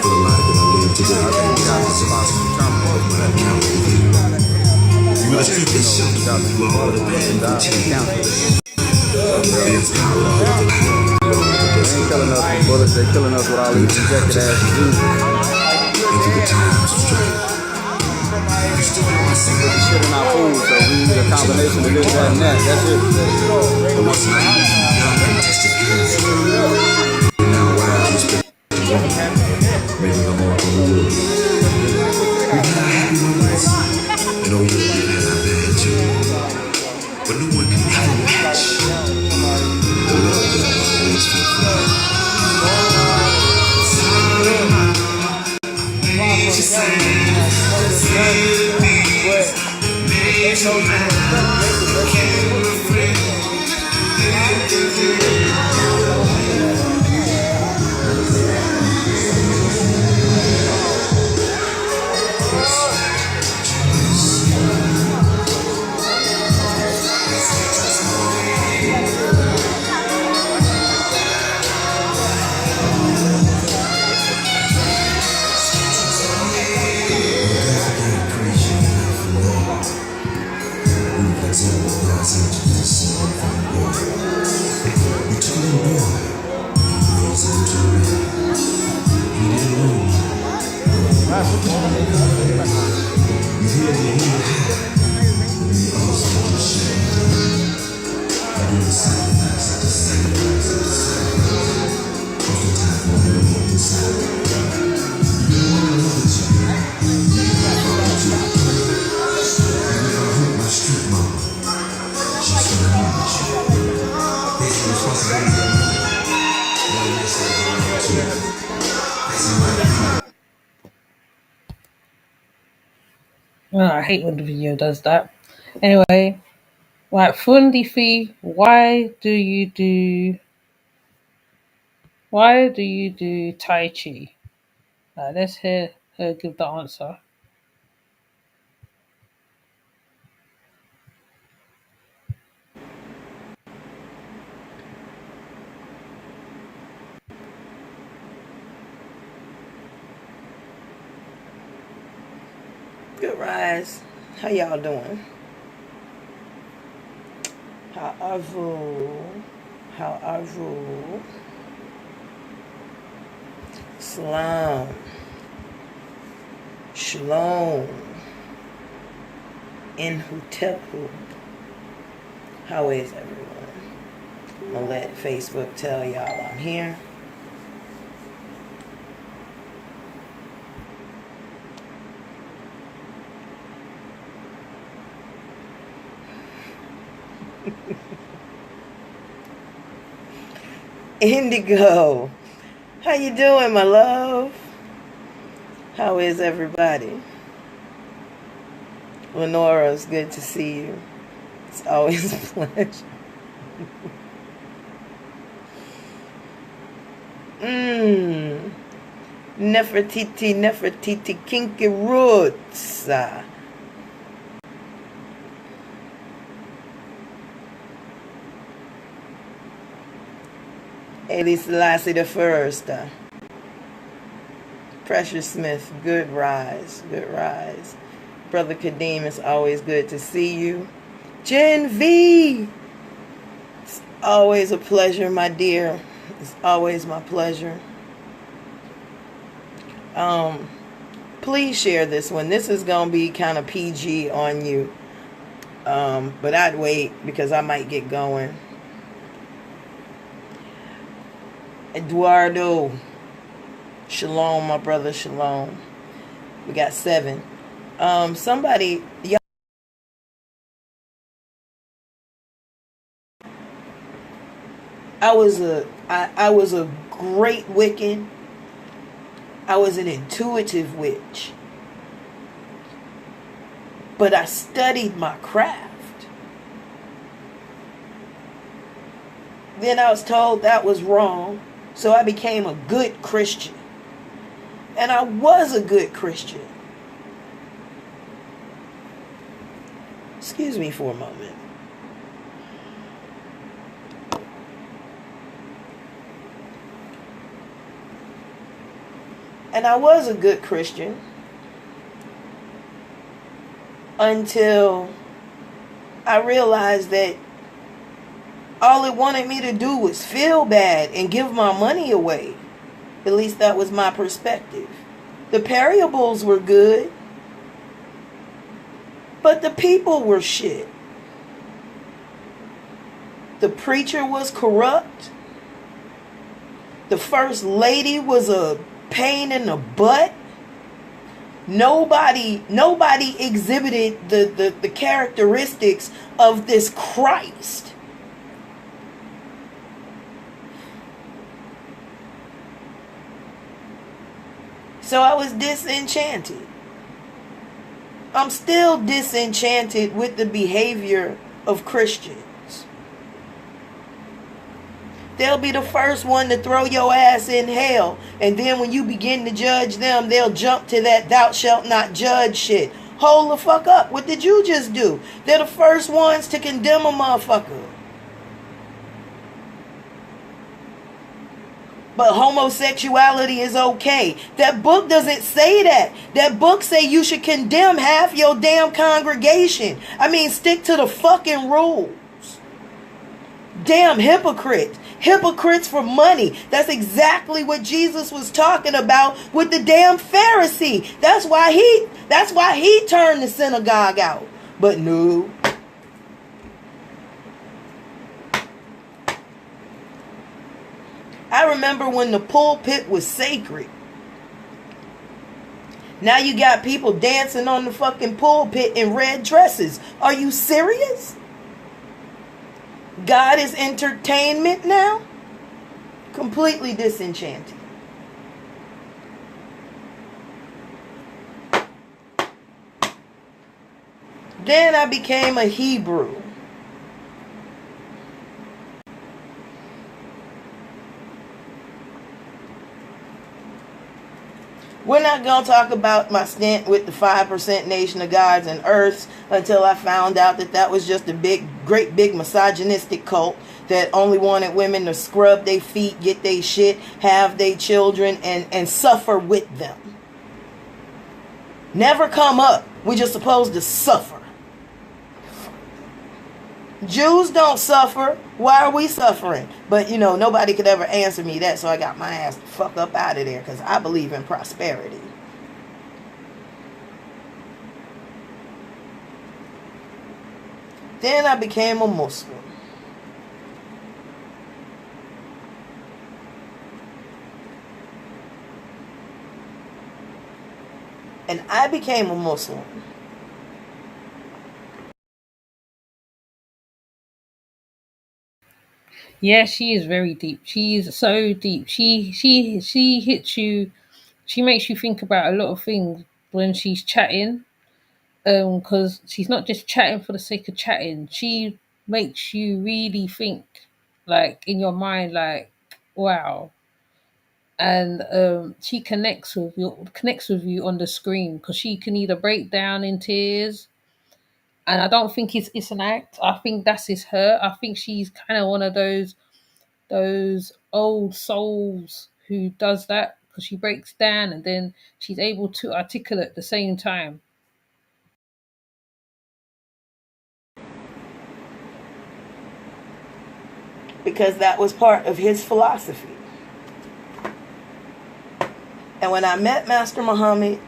For the life that I live today, I think we got to spot some trauma. when I count with you. You will strip this shelter through all the pain and change. It's power. They ain't killing us with bullets, they killing us with all these injected ass diseases. And through the times of strife. You still know I see Put the shit in our food, so we need a combination of this, that, and that. That's it. the ones like young contested girls. Now wild respect to women. Maybe I'm all from the world. We've had our happy moments. And oh yeah, we've had our bad too. But no one can ever match the love that I always feel for you. Just say, Oh, I hate when the video does that. Anyway, like Fundi Fee, why do you do Tai Chi? Let's hear her give the answer. Good rise. How y'all doing? How are you? How are you? Salam. Shalom. Inhutepu. How is everyone? I'm gonna let Facebook tell y'all I'm here. Indigo, how you doing, my love? How is everybody? Lenora, it's good to see you. It's always a pleasure. Mmm. Nefertiti, kinky roots. Haile Selassie the First. Precious Smith, good rise, good rise. Brother Kadeem, it's always good to see you. Gen V, it's always a pleasure, my dear. It's always my pleasure. Please share this one. This is gonna be kind of PG on you, but I'd wait because I might get going. Eduardo, shalom, my brother, shalom. We got 7. Somebody, y'all. I was a great Wiccan. I was an intuitive witch. But I studied my craft. Then I was told that was wrong, so I became a good Christian. And I was a good Christian. Excuse me for a moment. And I was a good Christian until I realized that all it wanted me to do was feel bad and give my money away. At least that was my perspective. The parables were good, but the people were shit. The preacher was corrupt. The first lady was a pain in the butt. Nobody exhibited the characteristics of this Christ. So I was disenchanted. I'm still disenchanted with the behavior of Christians. They'll be the first one to throw your ass in hell. And then when you begin to judge them, they'll jump to that thou shalt not judge shit. Hold the fuck up. What did you just do? They're the first ones to condemn a motherfucker. But homosexuality is okay. That book doesn't say that. That book say you should condemn half your damn congregation. I mean, stick to the fucking rules. Damn hypocrites. Hypocrites for money. That's exactly what Jesus was talking about with the damn Pharisee. That's why he turned the synagogue out. But no. I remember when the pulpit was sacred. Now you got people dancing on the fucking pulpit in red dresses. Are you serious? God is entertainment now? Completely disenchanted. Then I became a Hebrew. We're not going to talk about my stint with the 5% Nation of Gods and Earths until I found out that that was just a great big misogynistic cult that only wanted women to scrub their feet, get their shit, have their children, and suffer with them. Never come up. We're just supposed to suffer. Jews don't suffer. Why are we suffering? But, nobody could ever answer me that, so I got my ass the fuck up out of there because I believe in prosperity. Then I became a Muslim. And I became a Muslim. Yeah, she is very deep. She is so deep. She hits you. She makes you think about a lot of things when she's chatting. Because she's not just chatting for the sake of chatting. She makes you really think, like in your mind, like, wow. and she connects with you on the screen because she can either break down in tears, and I don't think it's an act. I think that's is her. I think she's kind of one of those old souls who does that because she breaks down and then she's able to articulate at the same time. because that was part of his philosophy. And when I met Master Muhammad,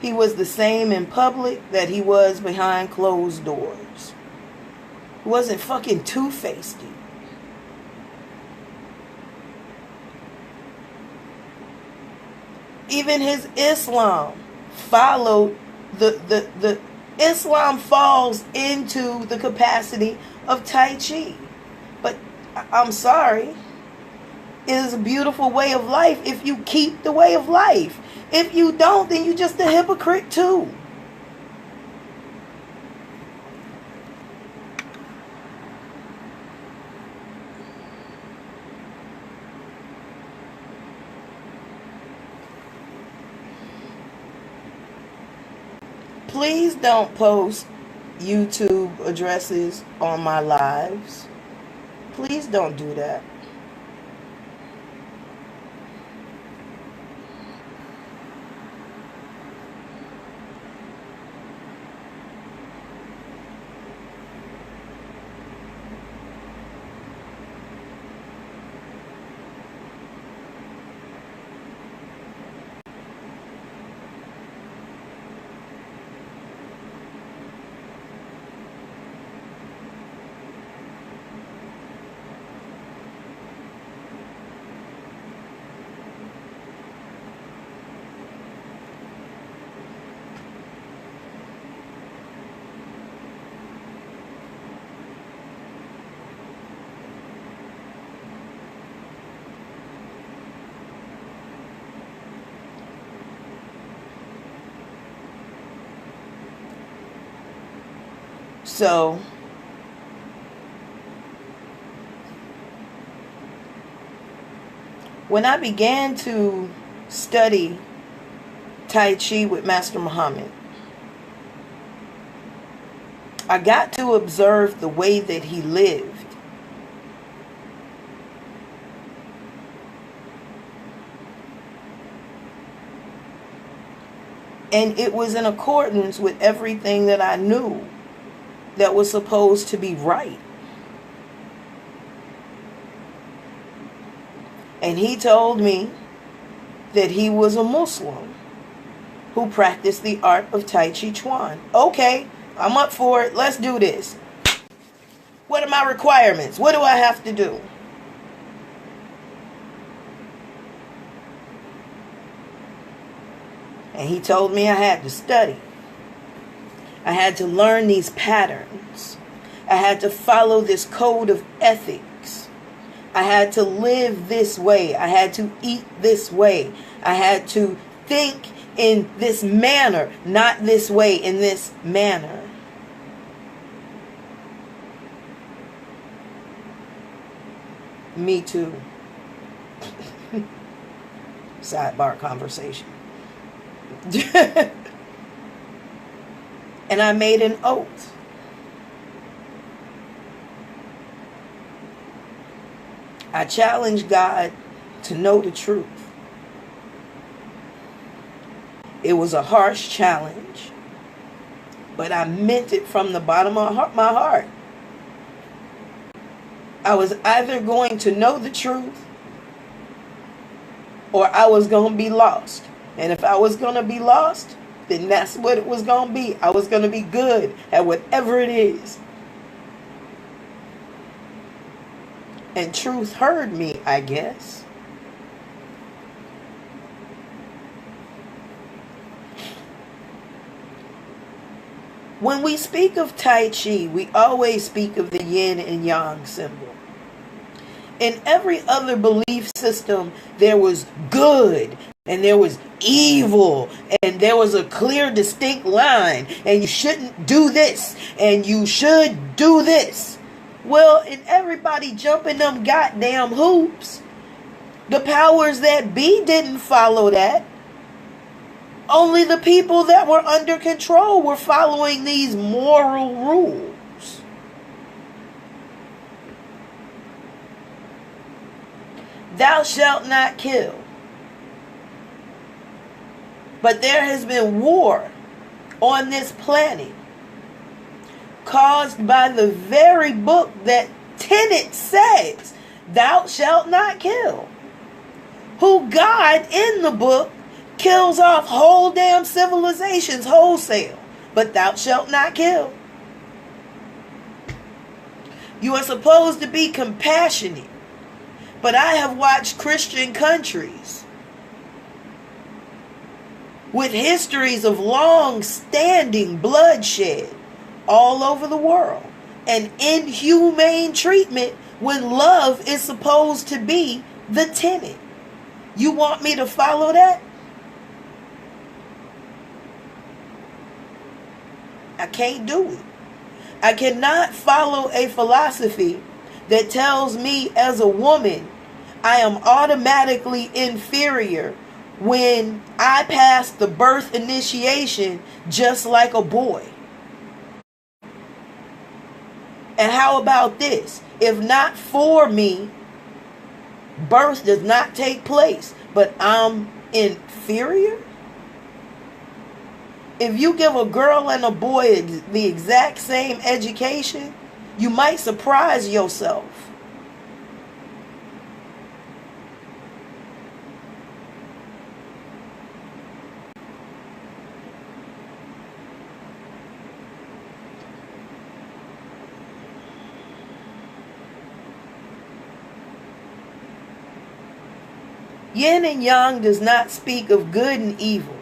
he was the same in public that he was behind closed doors. He wasn't fucking two-faced. Even his Islam followed the Islam falls into the capacity of Tai Chi. But I'm sorry. It is a beautiful way of life if you keep the way of life. If you don't, then you're just a hypocrite too. Please don't post YouTube addresses on my lives. Please don't do that. So, when I began to study Tai Chi with Master Muhammad, I got to observe the way that he lived. And it was in accordance with everything that I knew that was supposed to be right. And he told me that he was a Muslim who practiced the art of Tai Chi Chuan. Okay, I'm up for it. Let's do this. What are my requirements? What do I have to do? And he told me I had to study. I had to learn these patterns. I had to follow this code of ethics. I had to live this way. I had to eat this way. I had to think in this manner, not this way, in this manner. Me too. Sidebar conversation. And I made an oath. I challenged God to know the truth. It was a harsh challenge, but I meant it from the bottom of my heart. I was either going to know the truth or I was going to be lost. And if I was going to be lost, then that's what it was going to be. I was going to be good at whatever it is. And truth heard me, I guess. When we speak of Tai Chi, we always speak of the yin and yang symbol. In every other belief system, there was good and there was evil and there was a clear, distinct line, and you shouldn't do this and you should do this. Well, and everybody jumping them goddamn hoops, The powers that be didn't follow that. Only the people that were under control were following these moral rules. Thou shalt not kill. But there has been war on this planet caused by the very book that Tenet says, thou shalt not kill. Who God in the book kills off whole damn civilizations wholesale. But thou shalt not kill. You are supposed to be compassionate. But I have watched Christian countries with histories of long-standing bloodshed all over the world and inhumane treatment when love is supposed to be the tenet. You want me to follow that? I can't do it. I cannot follow a philosophy that tells me as a woman I am automatically inferior when I pass the birth initiation just like a boy. And how about this? If not for me, birth does not take place, but I'm inferior? If you give a girl and a boy the exact same education, you might surprise yourself. Yin and Yang does not speak of good and evil.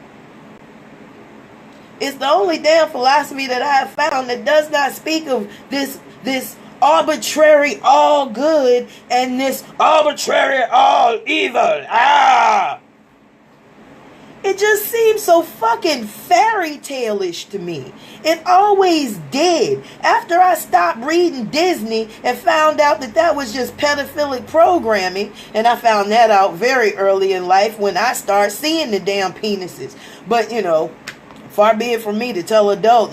It's the only damn philosophy that I have found that does not speak of this arbitrary all good and this arbitrary all evil. It just seems so fucking fairy tale-ish to me. It always did. After I stopped reading Disney and found out that that was just pedophilic programming, and I found that out very early in life when I started seeing the damn penises. But, far be it from me to tell adult,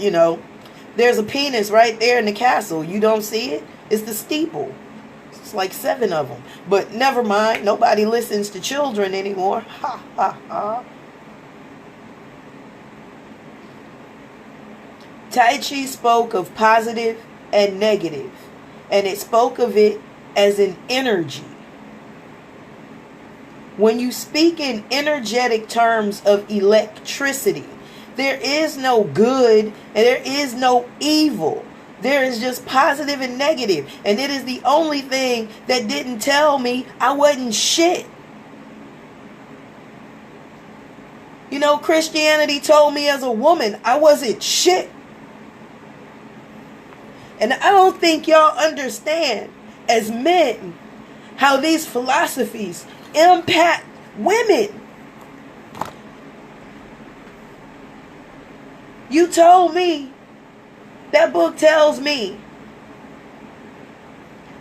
there's a penis right there in the castle. You don't see it? It's the steeple. It's like 7 of them. But never mind. Nobody listens to children anymore. Ha, ha, ha. Tai Chi spoke of positive and negative, and it spoke of it as an energy. When you speak in energetic terms of electricity, there is no good and there is no evil. There is just positive and negative, and it is the only thing that didn't tell me I wasn't shit. Christianity told me as a woman I wasn't shit. And I don't think y'all understand as men how these philosophies impact women. You told me, that book tells me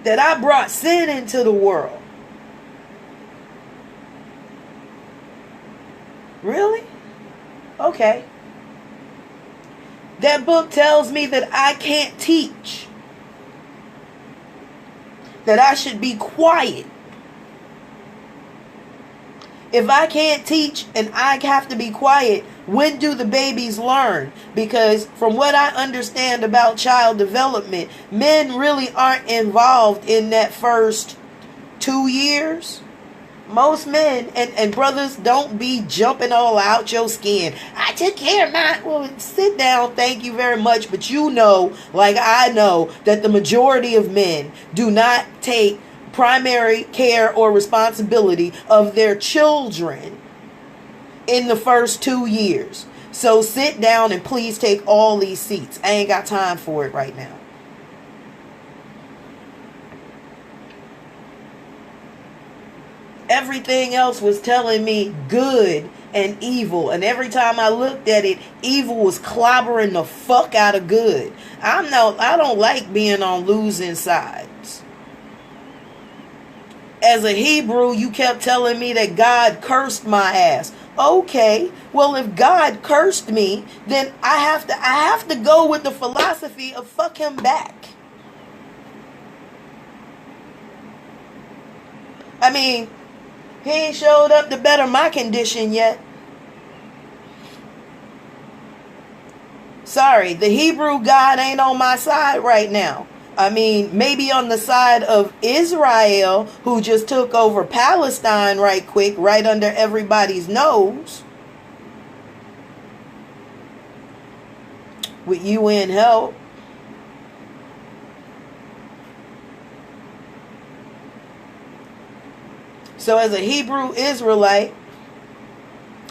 that I brought sin into the world. Really? Okay. That book tells me that I can't teach. That I should be quiet. If I can't teach and I have to be quiet, when do the babies learn? Because from what I understand about child development, men really aren't involved in that first 2 years. Most men and brothers don't be jumping all out your skin. I took care of mine. Well, sit down, thank you very much. But like I know, that the majority of men do not take primary care or responsibility of their children in the first 2 years. So sit down and please take all these seats. I ain't got time for it right now. Everything else was telling me good and evil. And every time I looked at it, evil was clobbering the fuck out of good. I don't like being on losing sides. As a Hebrew, you kept telling me that God cursed my ass. Okay, well, if God cursed me, then I have to go with the philosophy of fuck him back. I mean, he ain't showed up to better my condition yet. Sorry, the Hebrew God ain't on my side right now. I mean, maybe on the side of Israel, who just took over Palestine right quick, right under everybody's nose. With UN help. So as a Hebrew Israelite,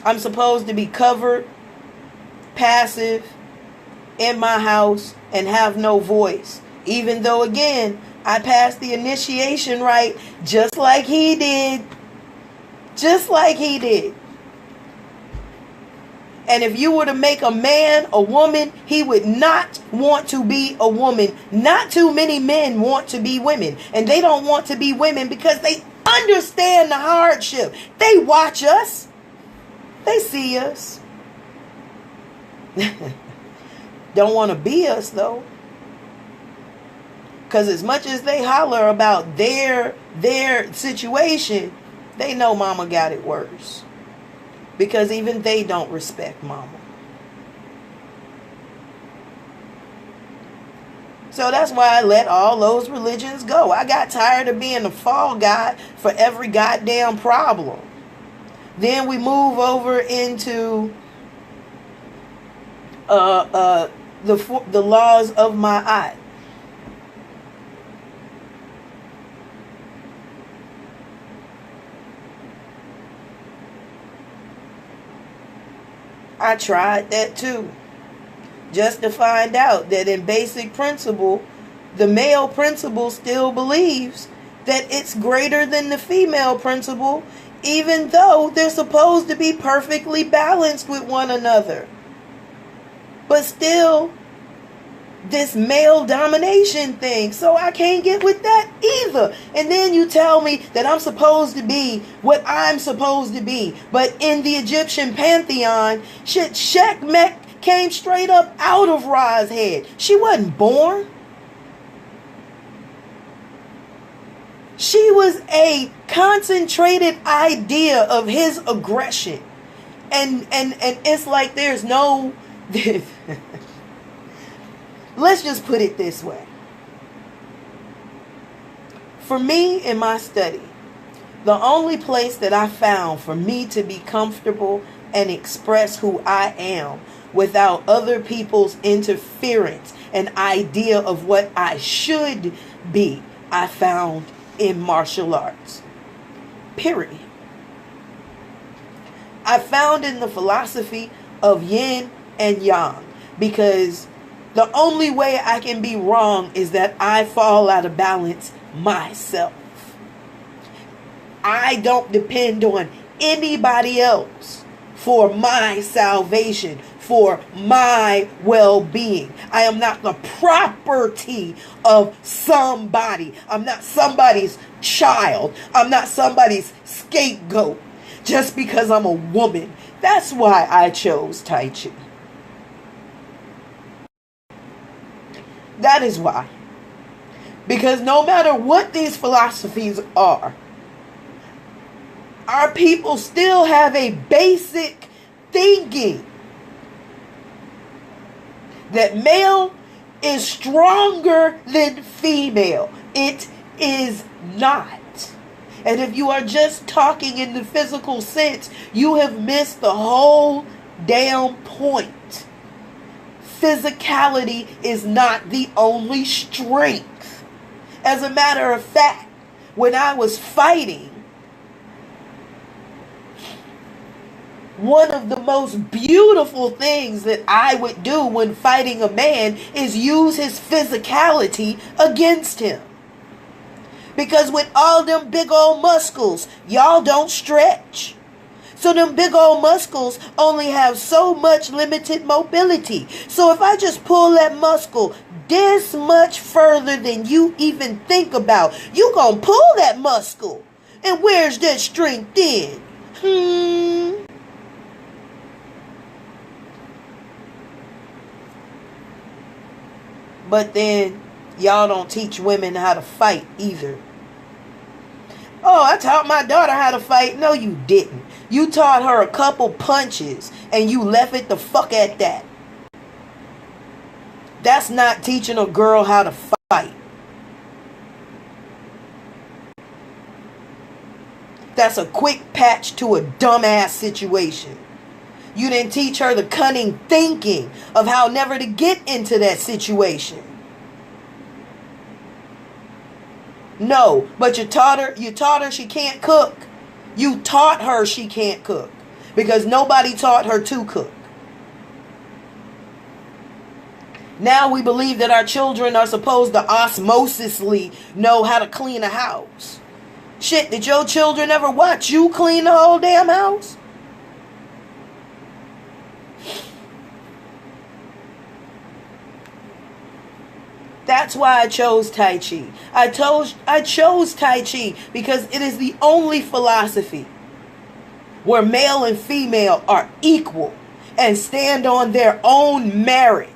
I'm supposed to be covered, passive, in my house, and have no voice. Even though, again, I passed the initiation rite just like he did. Just like he did. And if you were to make a man a woman, he would not want to be a woman. Not too many men want to be women. And they don't want to be women because they understand the hardship. They watch us. They see us. Don't want to be us, though. Because as much as they holler about their situation, they know mama got it worse. Because even they don't respect mama. So that's why I let all those religions go. I got tired of being the fall guy for every goddamn problem. Then we move over into the laws of Ma'at. I tried that too. Just to find out that in basic principle, the male principle still believes that it's greater than the female principle, even though they're supposed to be perfectly balanced with one another. But still, this male domination thing. So I can't get with that either. And then you tell me that I'm supposed to be what I'm supposed to be. But in the Egyptian pantheon, shit, Sekhmet came straight up out of Ra's head. She wasn't born. She was a concentrated idea of his aggression. And it's like there's no... Let's just put it this way. For me, in my study, the only place that I found for me to be comfortable and express who I am without other people's interference and idea of what I should be, I found in martial arts. Period. I found in the philosophy of yin and yang, because the only way I can be wrong is that I fall out of balance myself. I don't depend on anybody else for my salvation, for my well-being. I am not the property of somebody. I'm not somebody's child. I'm not somebody's scapegoat just because I'm a woman. That's why I chose Tai Chi. That is why. Because no matter what these philosophies are, our people still have a basic thinking that male is stronger than female. It is not. And if you are just talking in the physical sense, you have missed the whole damn point. Physicality is not the only strength. As a matter of fact, when I was fighting, one of the most beautiful things that I would do when fighting a man is use his physicality against him. Because with all them big old muscles, y'all don't stretch. So them big old muscles only have so much limited mobility. So if I just pull that muscle this much further than you even think about, you gonna pull that muscle. And where's that strength then? But then y'all don't teach women how to fight either. Oh, I taught my daughter how to fight. No, you didn't. You taught her a couple punches and you left it the fuck at that. That's not teaching a girl how to fight. That's a quick patch to a dumbass situation. You didn't teach her the cunning thinking of how never to get into that situation. No, but you taught her she can't cook. You taught her she can't cook because nobody taught her to cook. Now we believe that our children are supposed to osmosisly know how to clean a house. Shit, did your children ever watch you clean the whole damn house? That's why I chose Tai Chi. I chose Tai Chi because it is the only philosophy where male and female are equal and stand on their own merit.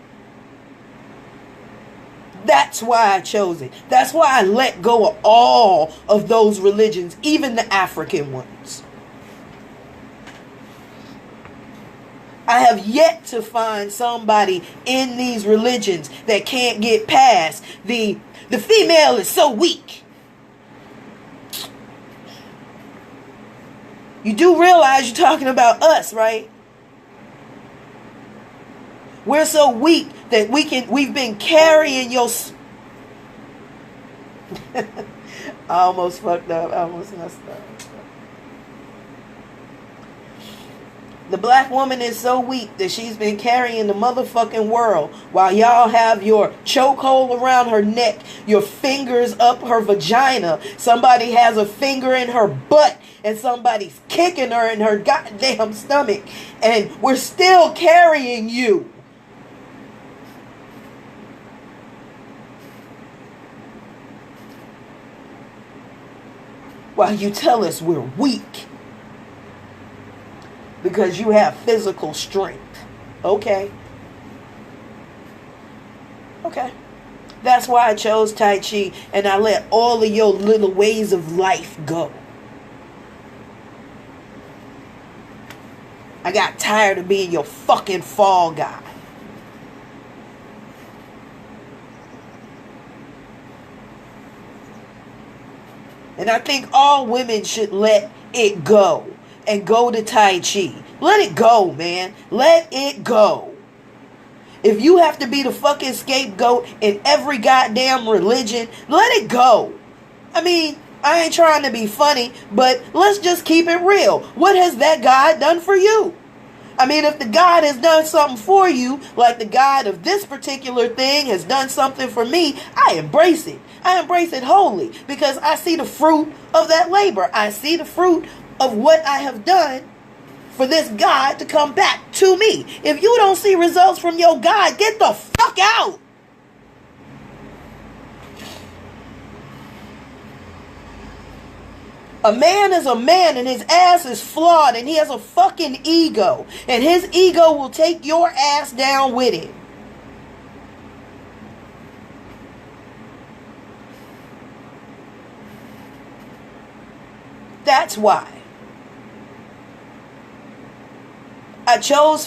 That's why I chose it. That's why I let go of all of those religions, even the African ones. I have yet to find somebody in these religions that can't get past the female is so weak. You do realize you're talking about us, right? We're so weak that we've been carrying your... I almost fucked up. I almost messed up. The black woman is so weak that she's been carrying the motherfucking world while y'all have your chokehold around her neck, your fingers up her vagina, somebody has a finger in her butt, and somebody's kicking her in her goddamn stomach, and we're still carrying you. While you tell us we're weak. Because you have physical strength. Okay. That's why I chose Tai Chi and I let all of your little ways of life go. I got tired of being your fucking fall guy. And I think all women should let it go. And go to Tai Chi. Let it go, man. Let it go. If you have to be the fucking scapegoat in every goddamn religion, let it go. I mean, I ain't trying to be funny, but let's just keep it real. What has that God done for you? I mean, if the God has done something for you, like the God of this particular thing has done something for me, I embrace it. I embrace it wholly because I see the fruit of that labor. I see the fruit of what I have done for this God to come back to me. If you don't see results from your God, get the fuck out. A man is a man and his ass is flawed and he has a fucking ego. And his ego will take your ass down with it. That's why. I chose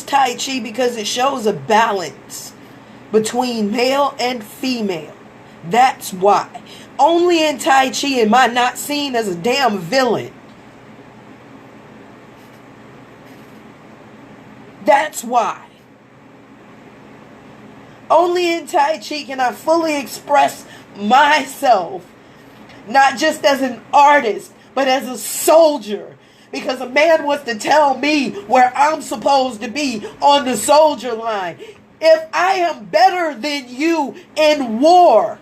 Tai Chi because it shows a balance between male and female. That's why. Only in Tai Chi am I not seen as a damn villain. That's why. Only in Tai Chi can I fully express myself, not just as an artist, but as a soldier. Because a man wants to tell me where I'm supposed to be on the soldier line. If I am better than you in war,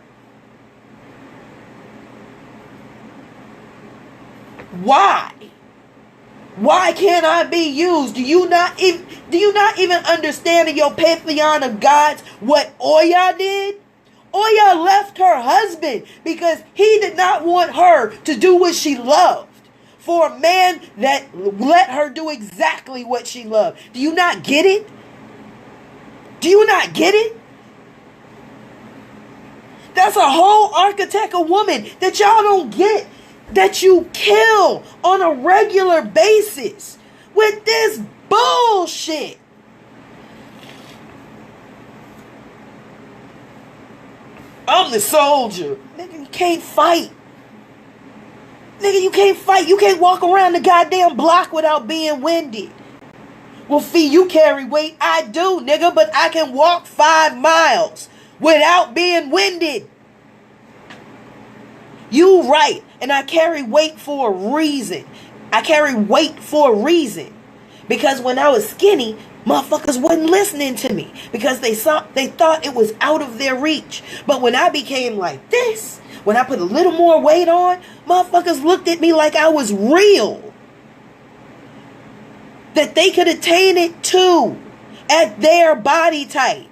why? Why can't I be used? Do you not even understand in your pantheon of gods what Oya did? Oya left her husband because he did not want her to do what she loved. For a man that let her do exactly what she loved. Do you not get it? Do you not get it? That's a whole archetype of woman that y'all don't get. That you kill on a regular basis with this bullshit. I'm the soldier. Nigga, you can't fight. Nigga, you can't fight. You can't walk around the goddamn block without being winded. Well, Fee, you carry weight. I do, nigga, but I can walk 5 miles without being winded. You right. And I carry weight for a reason. I carry weight for a reason. Because when I was skinny, motherfuckers wasn't listening to me. Because they thought it was out of their reach. But when I became like this, when I put a little more weight on, motherfuckers looked at me like I was real. That they could attain it too. At their body type.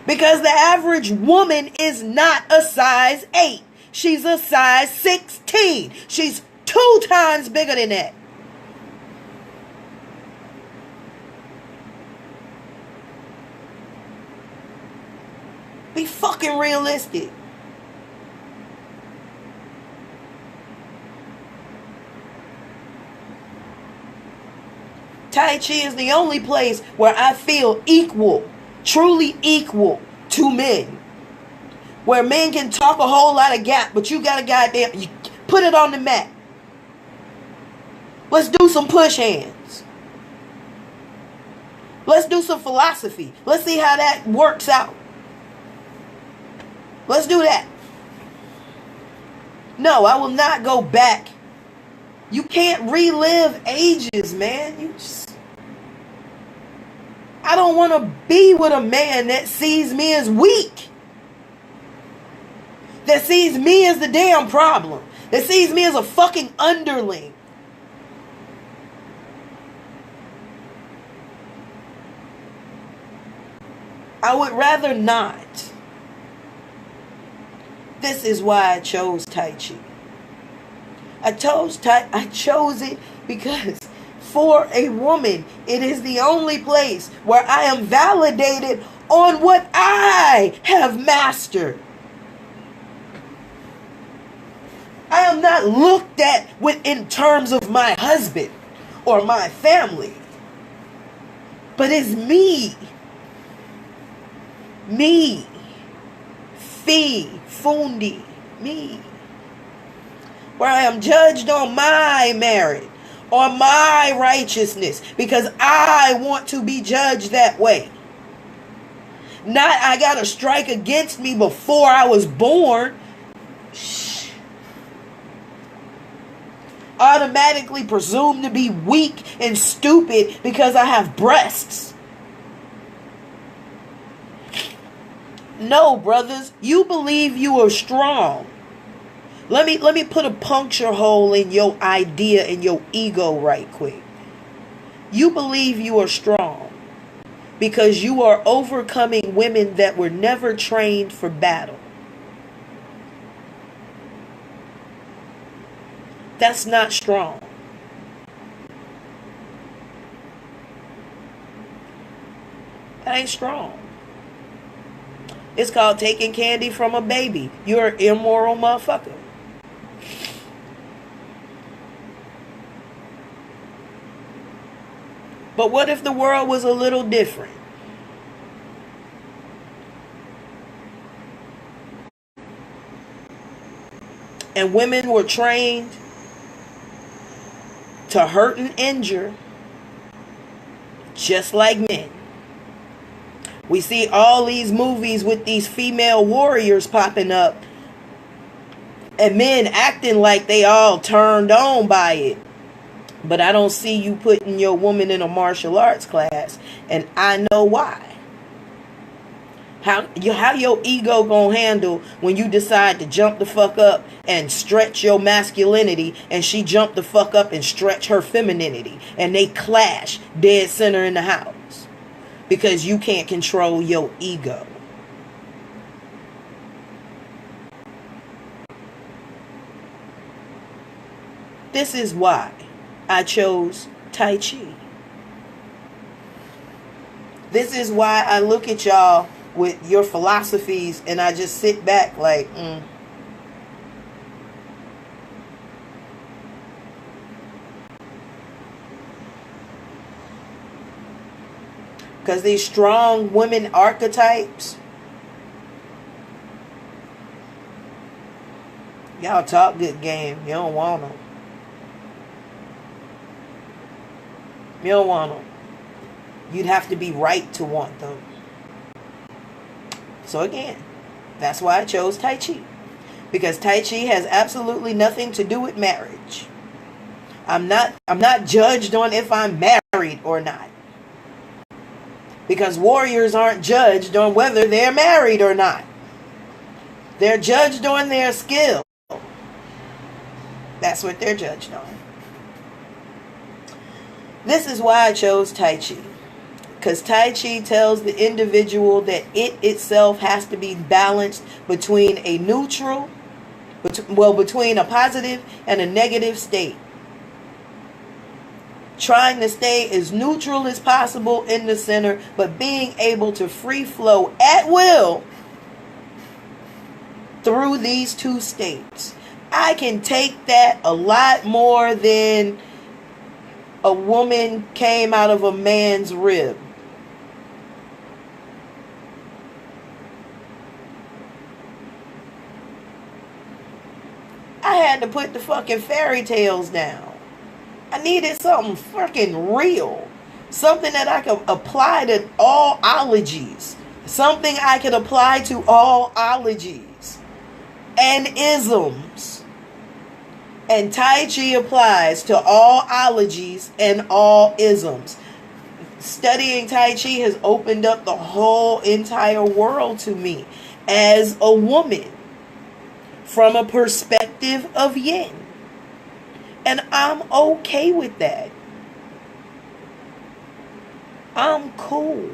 Because the average woman is not a size 8. She's a size 16. She's 2 times bigger than that. Be fucking realistic. Tai Chi is the only place where I feel equal, truly equal to men. Where men can talk a whole lot of gap, but you got a goddamn, you put it on the mat. Let's do some push hands. Let's do some philosophy. Let's see how that works out. Let's do that. No, I will not go back. You can't relive ages, man. I don't want to be with a man that sees me as weak. That sees me as the damn problem. That sees me as a fucking underling. I would rather not. This is why I chose Tai Chi. I chose it because for a woman, it is the only place where I am validated on what I have mastered. I am not looked at in terms of my husband or my family. But it's me. Me. Fundi. Me. Where I am judged on my merit or my righteousness because I want to be judged that way. Not I got a strike against me before I was born. Automatically presumed to be weak and stupid because I have breasts. No, brothers, you believe you are strong. Let me put a puncture hole in your idea and your ego right quick. You believe you are strong because you are overcoming women that were never trained for battle. That's not strong. That ain't strong. It's called taking candy from a baby. You're an immoral motherfucker. But what if the world was a little different? And women were trained to hurt and injure just like men. We see all these movies with these female warriors popping up and men acting like they all turned on by it. But I don't see you putting your woman in a martial arts class, and I know why. How your ego gonna handle when you decide to jump the fuck up and stretch your masculinity, and she jump the fuck up and stretch her femininity, and they clash dead center in the house because you can't control your ego. This is why I chose Tai Chi. This is why I look at y'all with your philosophies and I just sit back like, Because these strong women archetypes, y'all talk good game. You don't want them. You don't want them. You'd have to be right to want them. So again, that's why I chose Tai Chi. Because Tai Chi has absolutely nothing to do with marriage. I'm not judged on if I'm married or not. Because warriors aren't judged on whether they're married or not. They're judged on their skill. That's what they're judged on. This is why I chose Tai Chi. Because Tai Chi tells the individual that it itself has to be balanced between a neutral, between a positive and a negative state. Trying to stay as neutral as possible in the center, but being able to free flow at will through these two states. I can take that a lot more than a woman came out of a man's rib. I had to put the fucking fairy tales down. I needed something fucking real. Something that I could apply to all ologies. Something I could apply to all ologies and isms. And Tai Chi applies to all ologies and all isms. Studying Tai Chi has opened up the whole entire world to me as a woman from a perspective of yin. And I'm okay with that. I'm cool.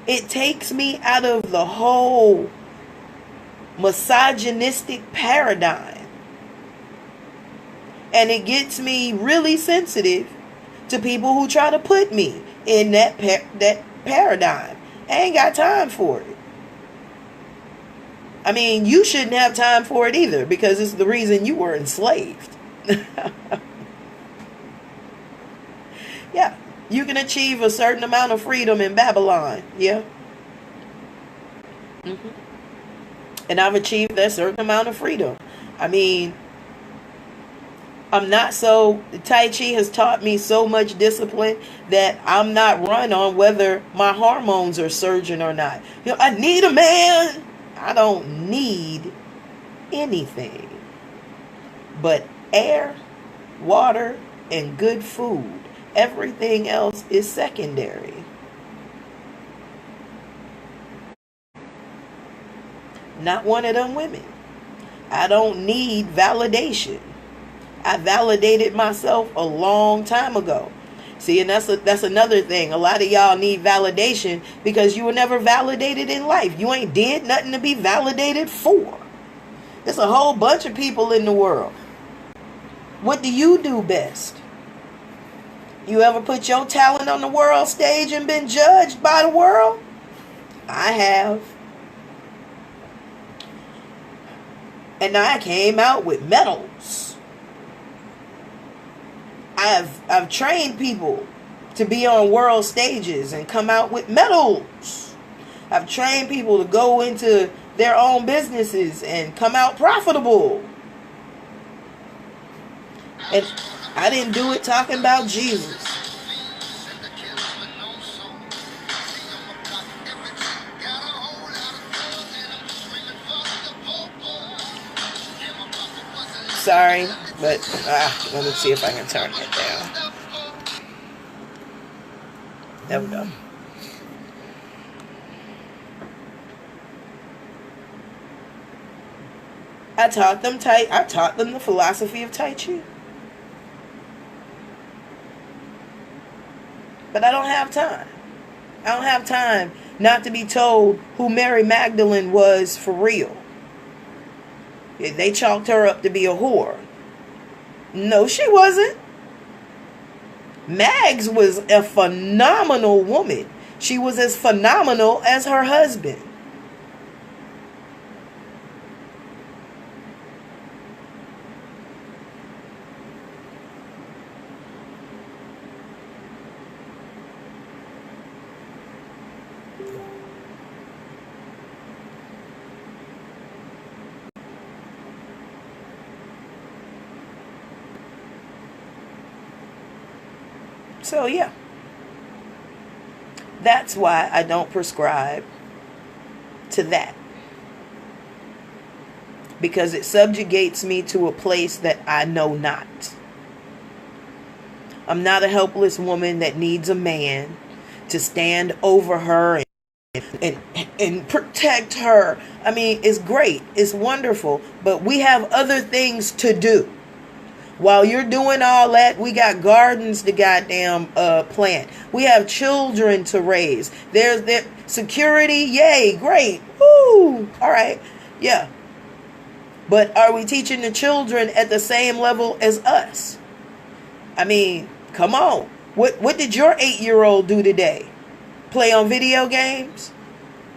It takes me out of the whole misogynistic paradigm. And it gets me really sensitive to people who try to put me in that paradigm. I ain't got time for it. I mean, you shouldn't have time for it either, because it's the reason you were enslaved. Yeah, you can achieve a certain amount of freedom in Babylon. Yeah. And I've achieved that certain amount of freedom. I mean, I'm not so... Tai Chi has taught me so much discipline that I'm not run on whether my hormones are surging or not. You know, I need a man. I don't need anything but air, water, and good food. Everything else is secondary. Not one of them women. I don't need validation. I validated myself a long time ago. See, and that's another thing. A lot of y'all need validation because you were never validated in life. You ain't did nothing to be validated for. There's a whole bunch of people in the world. What do you do best? You ever put your talent on the world stage and been judged by the world? I have. And I came out with medals. I've trained people to be on world stages and come out with medals. I've trained people to go into their own businesses and come out profitable. And I didn't do it talking about Jesus. Sorry, but let me see if I can turn it down. There we go. I taught them the philosophy of Tai Chi. But I don't have time. I don't have time not to be told who Mary Magdalene was for real. They chalked her up to be a whore. No, she wasn't. Mags was a phenomenal woman. She was as phenomenal as her husband. So yeah, that's why I don't prescribe to that. Because it subjugates me to a place that I know not. I'm not a helpless woman that needs a man to stand over her and protect her. I mean, it's great. It's wonderful. But we have other things to do. While you're doing all that, we got gardens to goddamn plant. We have children to raise. There's security. Yay, great. Woo. All right. Yeah. But are we teaching the children at the same level as us? I mean, come on. What did your 8-year-old do today? Play on video games?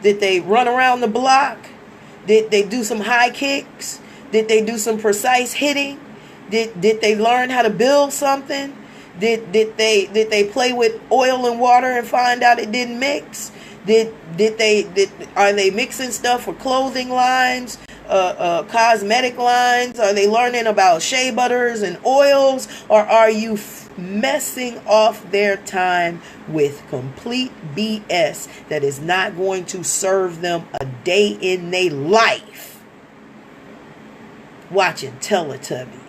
Did they run around the block? Did they do some high kicks? Did they do some precise hitting? Did they learn how to build something? Did they play with oil and water and find out it didn't mix? Are they mixing stuff for clothing lines, cosmetic lines? Are they learning about shea butters and oils? Or are you messing off their time with complete BS that is not going to serve them a day in their life? Watching Teletubbies.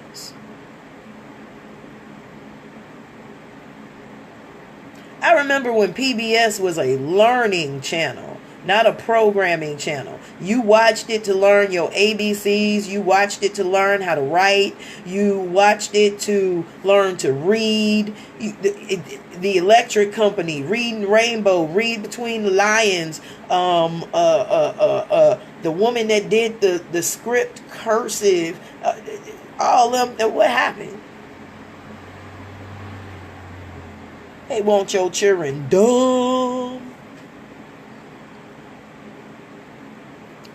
I remember when PBS was a learning channel, not a programming channel. You watched it to learn your ABCs. You watched it to learn how to write. You watched it to learn to read. The Electric Company, Reading Rainbow, Read Between the Lions. The woman that did the script cursive. All them. What happened? They want your children dumb.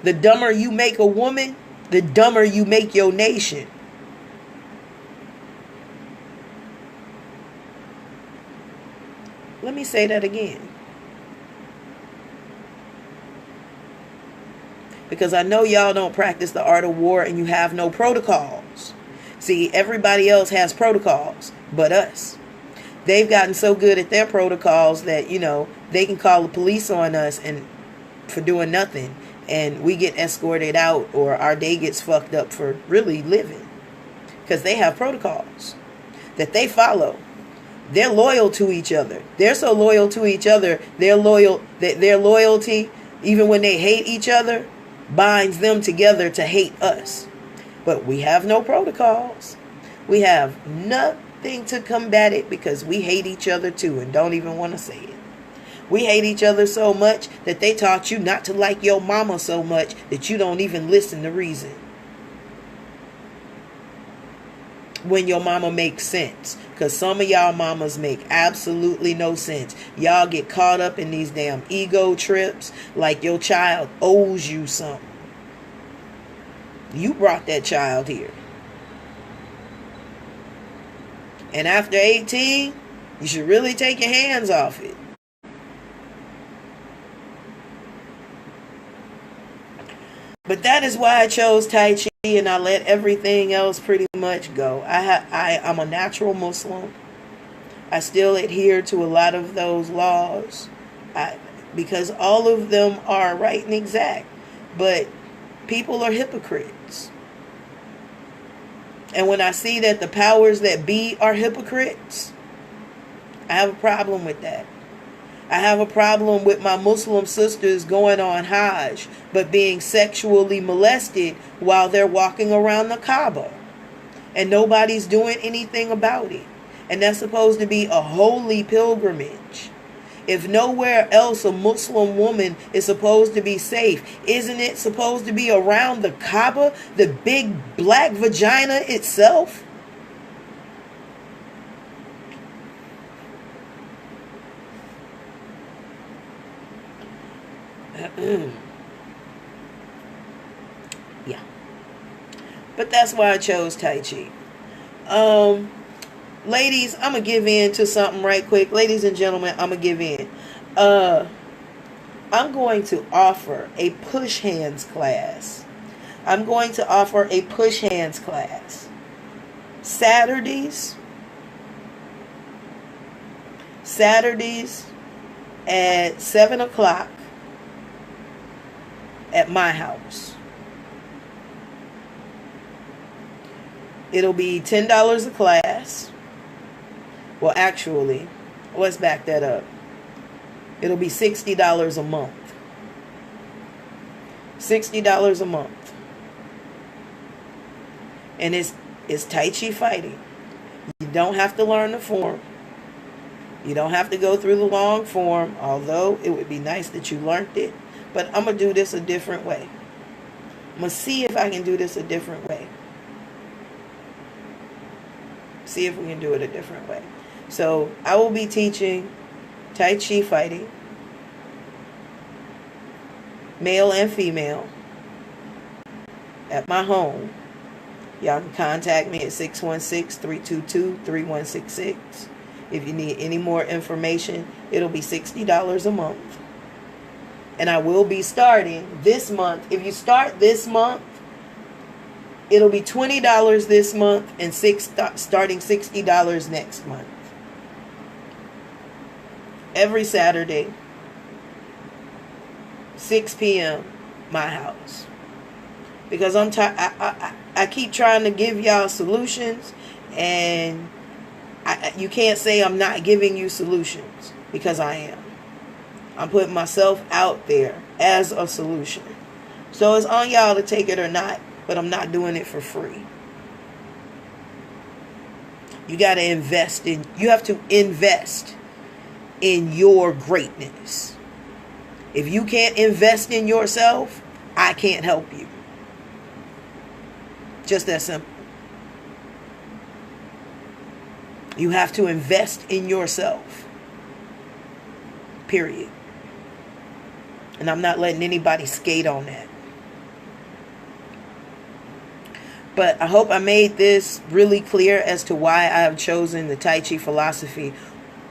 The dumber you make a woman, the dumber you make your nation. Let me say that again. Because I know y'all don't practice the art of war and you have no protocols. See, everybody else has protocols but us. They've gotten so good at their protocols that, they can call the police on us and for doing nothing. And we get escorted out or our day gets fucked up for really living. Because they have protocols that they follow. They're loyal to each other. They're so loyal to each other. Their loyalty, even when they hate each other, binds them together to hate us. But we have no protocols. We have nothing to combat it because we hate each other too and don't even want to say it. We hate each other so much that they taught you not to like your mama so much that you don't even listen to reason. When your mama makes sense. Because some of y'all mamas make absolutely no sense. Y'all get caught up in these damn ego trips like your child owes you something. You brought that child here. And after 18, you should really take your hands off it. But that is why I chose Tai Chi and I let everything else pretty much go. I'm a natural Muslim. I still adhere to a lot of those laws because all of them are right and exact. But people are hypocrites. And when I see that the powers that be are hypocrites, I have a problem with that. I have a problem with my Muslim sisters going on Hajj, but being sexually molested while they're walking around the Kaaba. And nobody's doing anything about it. And that's supposed to be a holy pilgrimage. If nowhere else a Muslim woman is supposed to be safe, isn't it supposed to be around the Kaaba, the big black vagina itself? Yeah. But that's why I chose Tai Chi. Ladies, I'm going to give in to something right quick. Ladies and gentlemen, I'm going to give in. I'm going to offer a push hands class. I'm going to offer a push hands class. Saturdays at 7 o'clock at my house. It'll be $10 a class. Well, actually, let's back that up. It'll be $60 a month. $60 a month. And it's Tai Chi fighting. You don't have to learn the form. You don't have to go through the long form, although it would be nice that you learned it. But I'm going to do this a different way. I'm going to see if I can do this a different way. See if we can do it a different way. So I will be teaching Tai Chi fighting, male and female, at my home. Y'all can contact me at 616-322-3166. If you need any more information, it'll be $60 a month. And I will be starting this month. If you start this month, it'll be $20 this month and starting $60 next month. Every Saturday, 6 p.m., my house. Because I keep trying to give y'all solutions, and you can't say I'm not giving you solutions, because I am. I'm putting myself out there as a solution. So it's on y'all to take it or not, but I'm not doing it for free. You got to invest in, you have to invest in your greatness. If you can't invest in yourself, I can't help you. Just that simple. You have to invest in yourself. Period. And I'm not letting anybody skate on that. But I hope I made this really clear as to why I have chosen the Tai Chi philosophy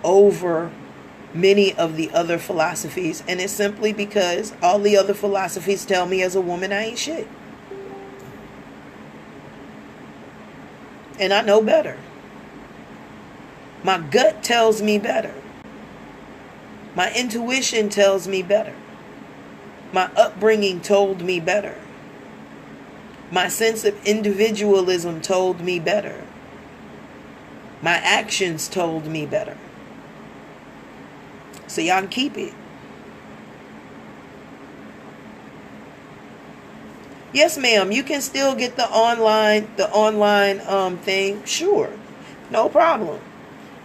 over many of the other philosophies. And it's simply because all the other philosophies tell me as a woman I ain't shit. And I know better. My gut tells me better. My intuition tells me better. My upbringing told me better. My sense of individualism told me better. My actions told me better. So y'all can keep it. Yes, ma'am, you can still get the online thing. Sure. No problem.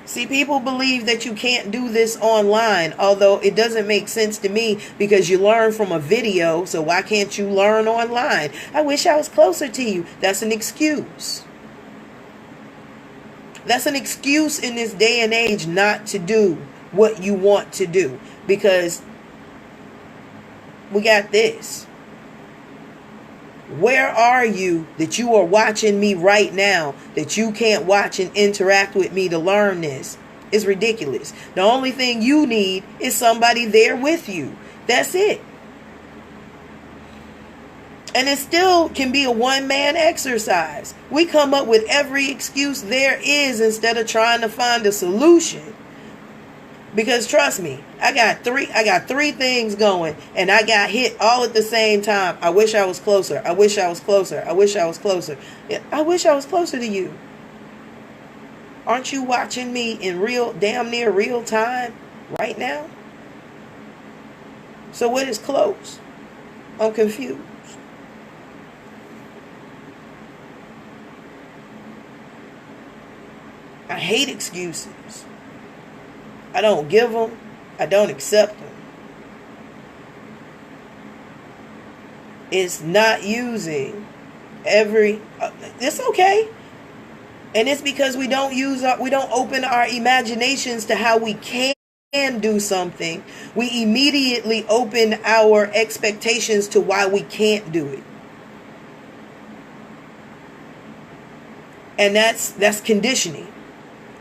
See, people believe that you can't do this online, although it doesn't make sense to me because you learn from a video, so why can't you learn online? I wish I was closer to you. That's an excuse. That's an excuse in this day and age not to do what you want to do, because we got this. Where are you that you are watching me right now that you can't watch and interact with me to learn this? It's ridiculous. The only thing you need is somebody there with you. That's it. And it still can be a one-man exercise. We come up with every excuse there is instead of trying to find a solution. Because trust me, I got three things going, and I got hit all at the same time. I wish I was closer. I wish I was closer. I wish I was closer. I wish I was closer to you. Aren't you watching me in damn near real time right now? So what is close? I'm confused. I hate excuses. I don't give them. I don't accept them. It's not using it's okay. And it's because we don't open our imaginations to how we can can do something, we immediately open our expectations to why we can't do it. And that's conditioning.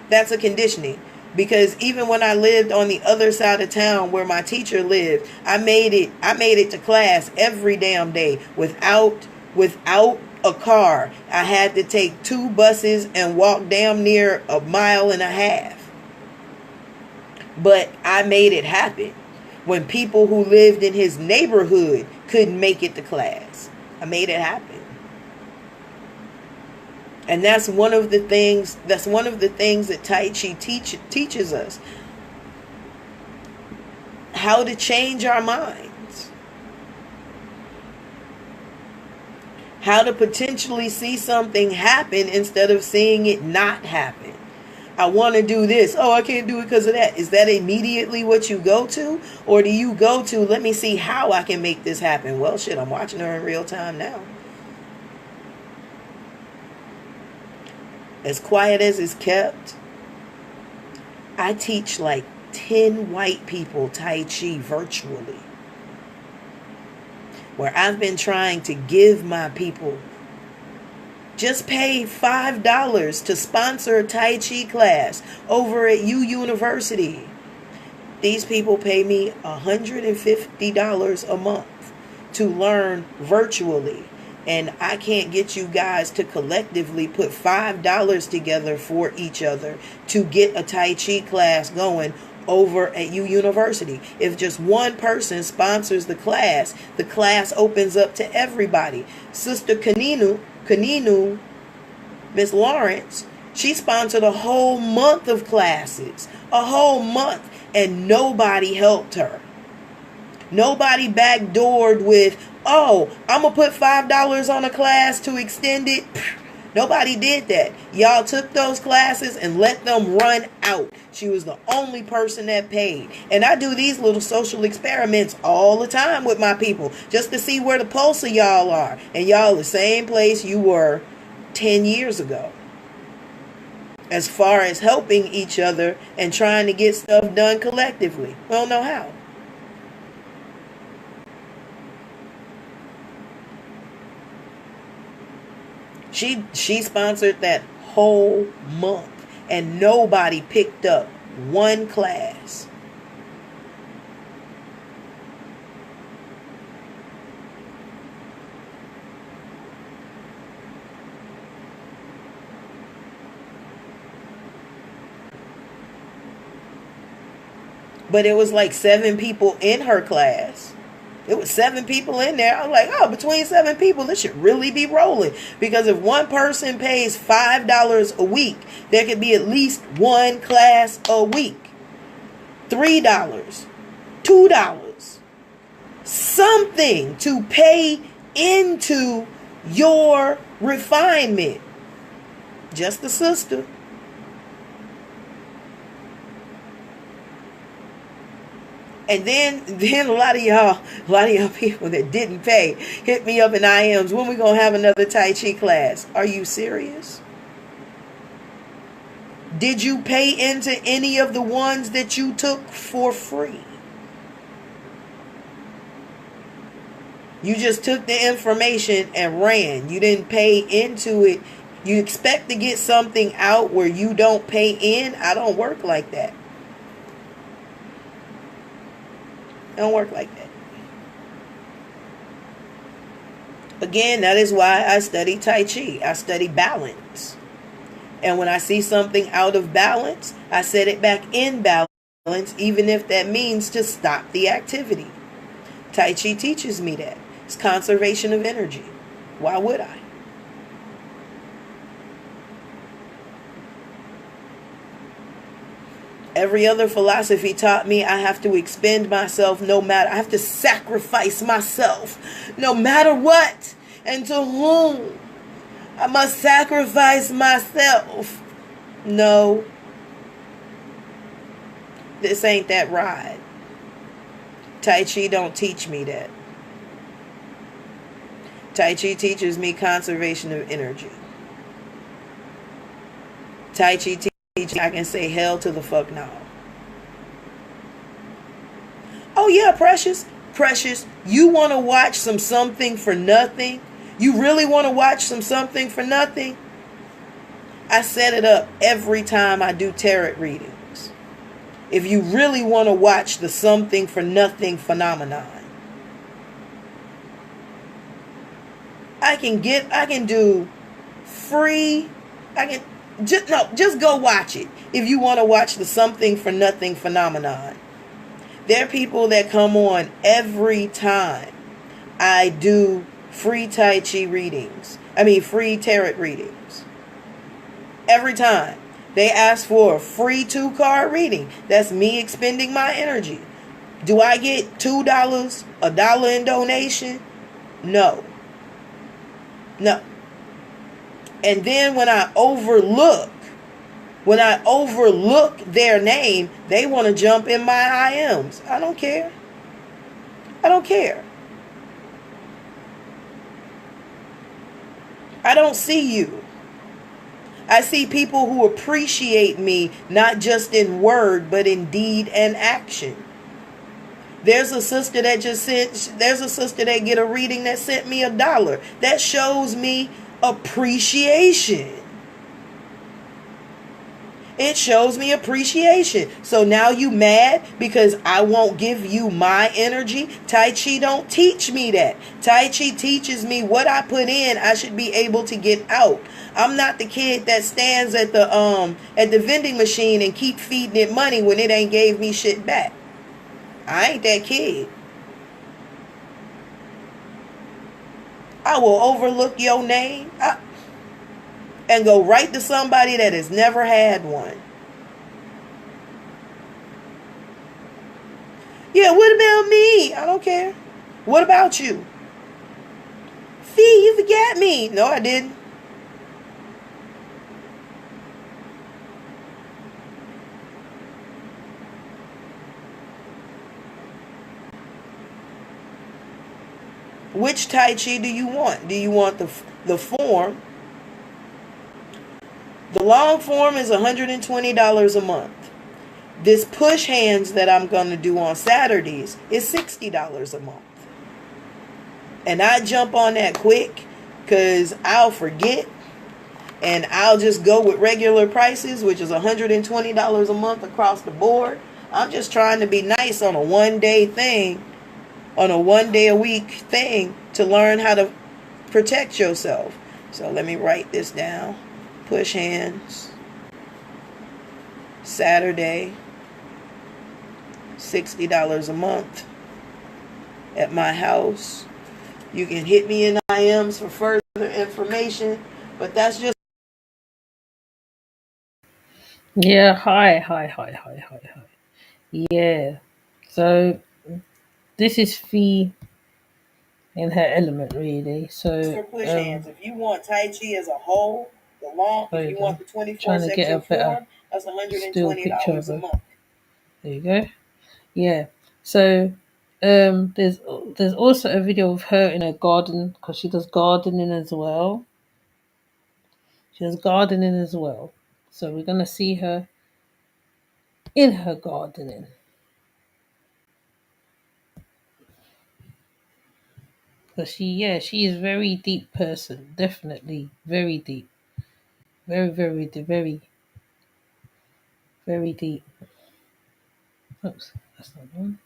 That's a conditioning. Because even when I lived on the other side of town where my teacher lived, I made it to class every damn day without a car. I had to take 2 buses and walk damn near a mile and a half. But I made it happen. When people who lived in his neighborhood couldn't make it to class, I made it happen. And that's one of the things that Tai Chi teaches us. How to change our minds. How to potentially see something happen instead of seeing it not happen. I want to do this. Oh, I can't do it because of that. Is that immediately what you go to? Or do you go to, let me see how I can make this happen? Well, shit, I'm watching her in real time now. As quiet as it's kept, I teach like 10 white people Tai Chi virtually. Where I've been trying to give my people, just pay $5 to sponsor a Tai Chi class over at U University. These people pay me $150 a month to learn virtually. And I can't get you guys to collectively put $5 together for each other to get a Tai Chi class going over at U University. If just one person sponsors the class opens up to everybody. Sister Kaninu, Miss Lawrence, she sponsored a whole month of classes. A whole month. And nobody helped her. Nobody backdoored with, oh, I'm going to put $5 on a class to extend it. Nobody did that. Y'all took those classes and let them run out. She was the only person that paid. And I do these little social experiments all the time with my people just to see where the pulse of y'all are. And y'all the same place you were 10 years ago. As far as helping each other and trying to get stuff done collectively. We don't know how. She sponsored that whole month and nobody picked up one class. But it was like 7 people in her class. It was 7 people in there. I was like, oh, between 7 people, this should really be rolling. Because if one person pays $5 a week, there could be at least one class a week. $3, $2. Something to pay into your refinement. Just the sister. And then a lot of y'all people that didn't pay hit me up in IMs. When we gonna have another Tai Chi class? Are you serious? Did you pay into any of the ones that you took for free? You just took the information and ran. You didn't pay into it. You expect to get something out where you don't pay in? I don't work like that. Don't work like that. Again, that is why I study Tai Chi. I study balance. And when I see something out of balance, I set it back in balance, even if that means to stop the activity. Tai Chi teaches me that. It's conservation of energy. Why would I? Every other philosophy taught me I have to expend myself I have to sacrifice myself no matter what. And to whom? I must sacrifice myself. No. This ain't that ride. Tai Chi don't teach me that. Tai Chi teaches me conservation of energy. Tai Chi teaches me I can say hell to the fuck no. Oh yeah, Precious. Precious, you want to watch some something for nothing? You really want to watch some something for nothing? I set it up every time I do tarot readings. If you really want to watch the something for nothing phenomenon, I can do free, just go watch it if you want to watch the something for nothing phenomenon. There are people that come on every time I do free Tai Chi readings. Free tarot readings. Every time. They ask for a free 2-card reading. That's me expending my energy. Do I get $2, $1 in donation? No. No. And then when I overlook their name, they want to jump in my IMs. I don't care. I don't care. I don't see you. I see people who appreciate me, not just in word, but in deed and action. There's a sister that get a reading that sent me $1. That shows me appreciation. It shows me appreciation. So now you mad because I won't give you my energy? Tai Chi don't teach me that. Tai Chi teaches me what I put in, I should be able to get out. I'm not the kid that stands at the vending machine and keep feeding it money when it ain't gave me shit back. I ain't that kid. I will overlook your name and go right to somebody that has never had one. Yeah, what about me? I don't care. What about you? Fee, you forgot me. No, I didn't. Which Tai Chi do you want? Do you want the form? The long form is $120 a month. This push hands that I'm going to do on Saturdays is $60 a month. And I jump on that quick because I'll forget. And I'll just go with regular prices, which is $120 a month across the board. I'm just trying to be nice on a one-day thing. On a one-day-a-week thing to learn how to protect yourself. So let me write this down. Push hands. Saturday. $60 a month. At my house. You can hit me in IMs for further information. But that's just... Yeah, hi. Yeah. So this is Fee in her element, really. So for push hands. If you want Tai Chi as a whole, if you want the 24 trying to get section a better form, that's still picture of $120 a her. month. There you go. Yeah. So there's also a video of her in her garden because she does gardening as well. She does gardening as well. So we're gonna see her in her gardening. But she is a very deep person. Definitely very deep. Very deep. Very deep. Oops, that's not one.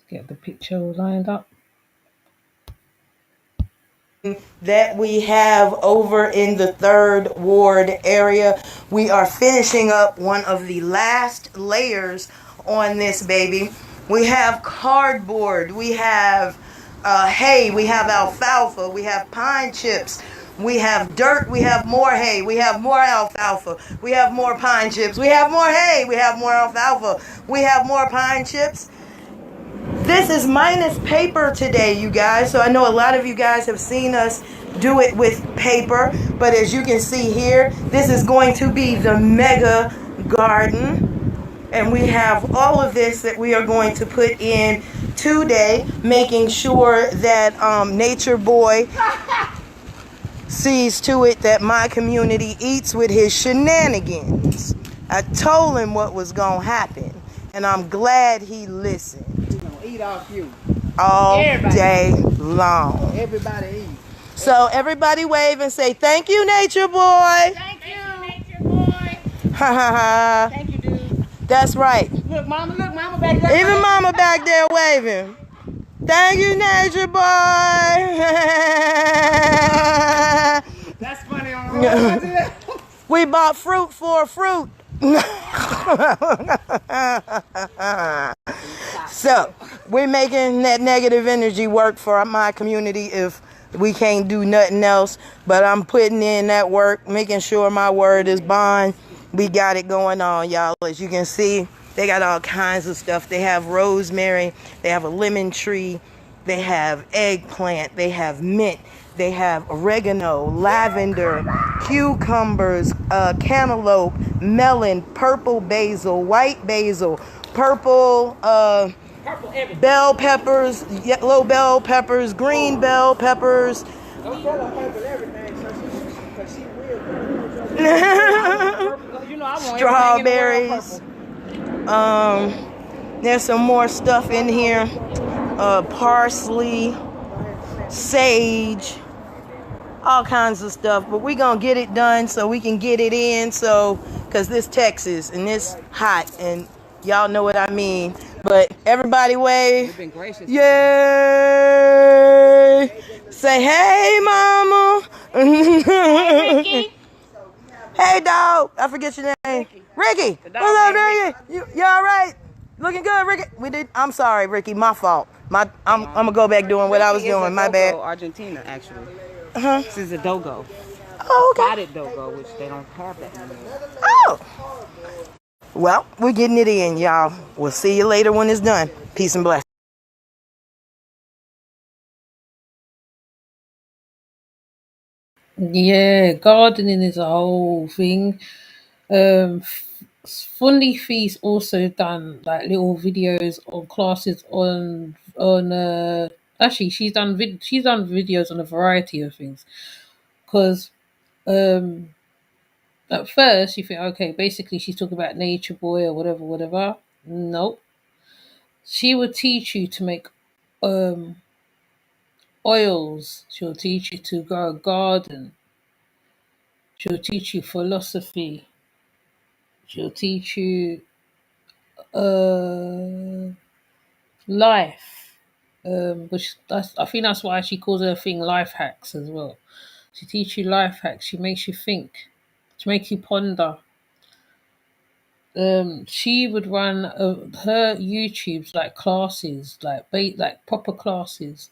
Get the picture all lined up. That we have over in the 3rd Ward area. We are finishing up one of the last layers on this baby. We have cardboard, we have hay, we have alfalfa, we have pine chips, we have dirt, we have more hay, we have more alfalfa, we have more pine chips, we have more hay, we have more alfalfa, we have more pine chips. This is minus paper today, you guys. So I know a lot of you guys have seen us do it with paper. But as you can see here, this is going to be the mega garden. And we have all of this that we are going to put in today, making sure that Nature Boy sees to it that my community eats with his shenanigans. I told him what was going to happen, and I'm glad he listened. We're gonna eat off you. All Everybody. day long. Everybody eat. So everybody wave and say, thank you, Nature Boy. Thank you, Nature Boy. Ha ha ha. Thank you, dude. That's right. Look, mama back there. Even Mama back there waving. Thank you, Nature Boy. That's funny on the road. We bought fruit for fruit. So we're making that negative energy work for my community if we can't do nothing else. But I'm putting in that work, making sure my word is bond. We got it going on, y'all. As you can see, they got all kinds of stuff. They have rosemary, they have a lemon tree, they have eggplant, they have mint, they have oregano, lavender, cucumbers, cantaloupe, melon, purple basil, white basil, purple bell peppers, yellow bell peppers, green bell peppers. Don't tell her purple everything, because she will. You know, I want Strawberries. There's some more stuff in here. Parsley, sage, all kinds of stuff. But we're going to get it done so we can get it in. So, because this Texas and it's hot and y'all know what I mean. But everybody wave. You've been gracious. Yay! Say, hey, mama. Hey, dog. I forget your name. Ricky. What's up, Ricky? You all right? Looking good, Ricky. I'm sorry, Ricky. My fault. I'm gonna go back doing what I was doing. My bad. Argentina, actually. Uh-huh. This is a dogo. Oh, okay. Spotted dogo, which they don't have that anymore. Oh. Well, we're getting it in, y'all. We'll see you later when it's done. Peace and blessings. Yeah, gardening is a whole thing. Fundi Feast also done like little videos on classes on actually she's done videos on a variety of things because um at first you think okay basically she's talking about Nature Boy or whatever. Nope, she would teach you to make um oils. She'll teach you to grow a garden. She'll teach you philosophy. She'll teach you uh life. I think that's why she calls her thing life hacks as well. She teaches you life hacks. She makes you think. She makes you ponder. She would run her YouTube's like classes, like proper classes.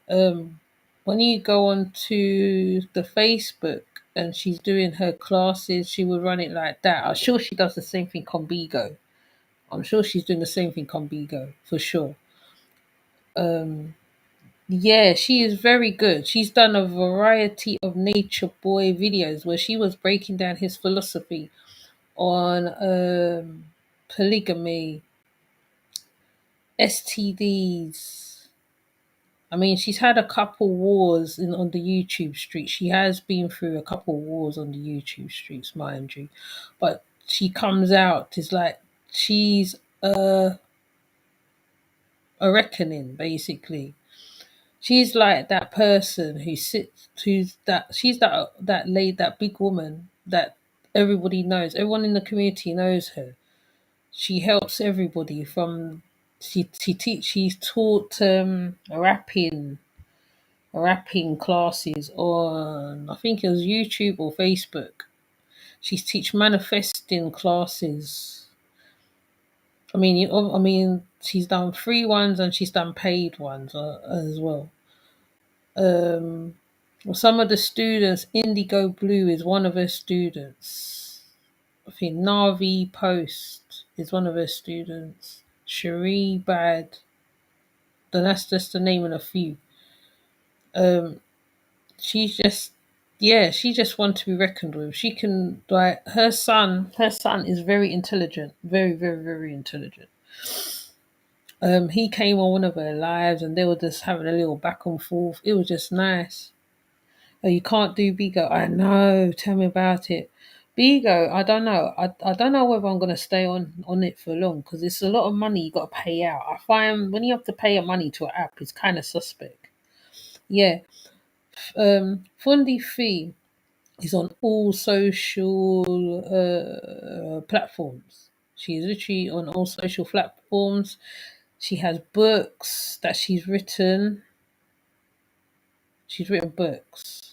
When you go on to the Facebook and she's doing her classes, she would run it like that. I'm sure she does the same thing on Bigo. I'm sure she's doing the same thing on Bigo for sure. Yeah, she is very good. She's done a variety of Nature Boy videos where she was breaking down his philosophy on polygamy, STDs. I mean, she's had a couple wars on the YouTube street. She has been through a couple wars on the YouTube streets, mind you. But she comes out, it's like she's a reckoning, basically. She's like that person who sits, she's that big woman that everybody knows. Everyone in the community knows her. She helps everybody from, she's taught rapping classes on, I think it was YouTube or Facebook. She's teach manifesting classes. I mean, she's done free ones and she's done paid ones as well. Some of the students, Indigo Blue is one of her students. I think Navi Post is one of her students. Cherie Bad. Then that's just the name of a few. She's just, yeah, she just wants to be reckoned with. She can, like, her son is very intelligent, very, very, very intelligent. He came on one of her lives and they were just having a little back and forth. It was just nice. Oh, you can't do Bigo. I know. Tell me about it. Bigo, I don't know. I don't know whether I'm gonna stay on it for long because it's a lot of money you got to pay out. I find when you have to pay a money to an app, it's kind of suspect. Yeah. Fundi fee is on all social platforms. She's literally on all social platforms. She has books that she's written. She's written books.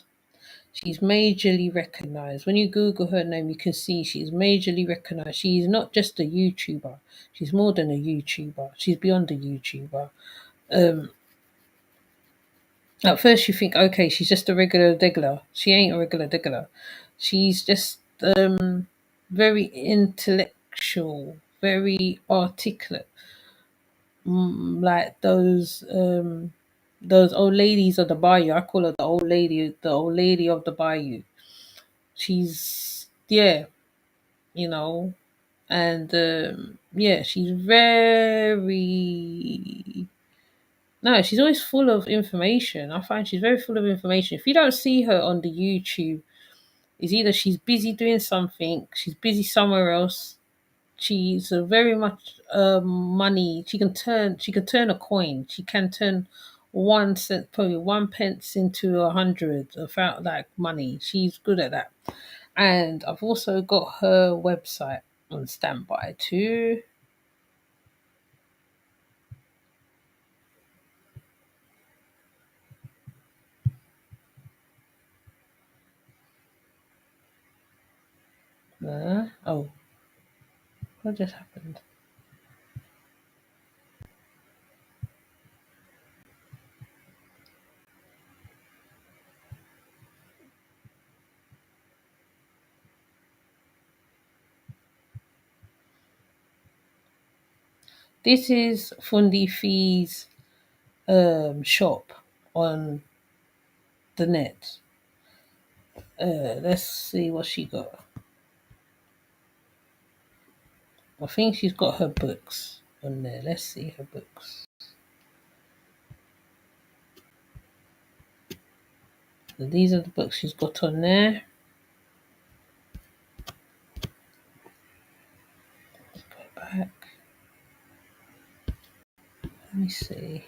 She's majorly recognized. When you Google her name, you can see she's majorly recognized. She's not just a YouTuber. She's more than a YouTuber. She's beyond a YouTuber. Um, at first, you think, okay, she's just a regular diggler. She ain't a regular diggler. She's just very intellectual, very articulate, like those old ladies of the bayou. I call her the old lady of the bayou. She's, yeah, you know, and yeah, she's very, no, she's always full of information. I find she's very full of information. If you don't see her on the YouTube, it's either she's busy doing something, she's busy somewhere else. She's a very much money. She can turn a coin. She can turn 1 cent, probably 1 pence into 100 without like money. She's good at that. And I've also got her website on standby too. Oh, what just happened? This is Fundi Fee's shop on the net. Let's see what she got. I think she's got her books on there. Let's see her books. So these are the books she's got on there. Let's go back. Let me see.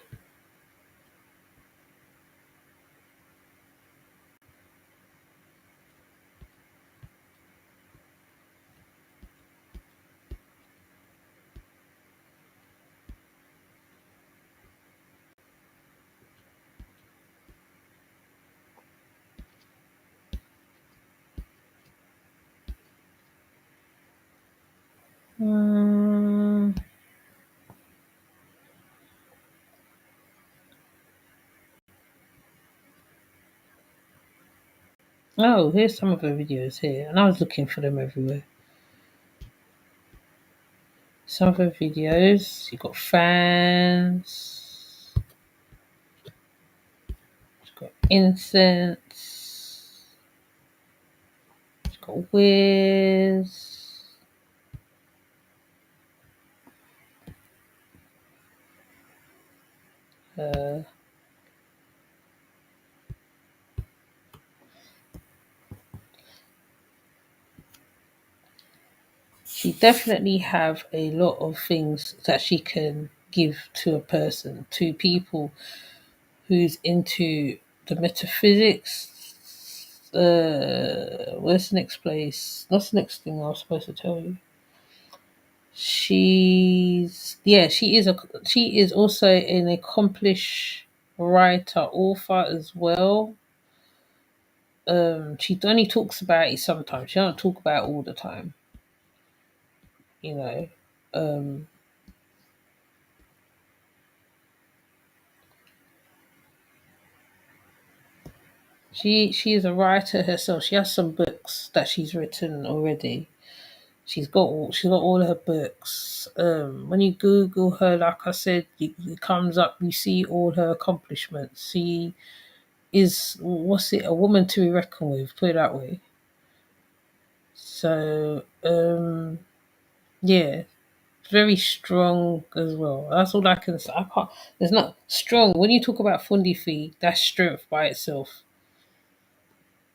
Um, oh, here's some of her videos here, and I was looking for them everywhere. Some of her videos, you got fans, she's got incense, she's got whiz. Uh, she definitely have a lot of things that she can give to a person, to people who's into the metaphysics. Where's the next place? That's the next thing I was supposed to tell you. She is also an accomplished writer, author as well. She only talks about it sometimes. She don't talk about it all the time. You know. Um, she is a writer herself. She has some books that she's written already. She's got all her books. When you Google her, like I said, it comes up. You see all her accomplishments. See is, what's it, a woman to be reckoned with, put it that way. So yeah, very strong as well. That's all I can say. I can't. There's not strong when you talk about Fundi Fee. That's strength by itself.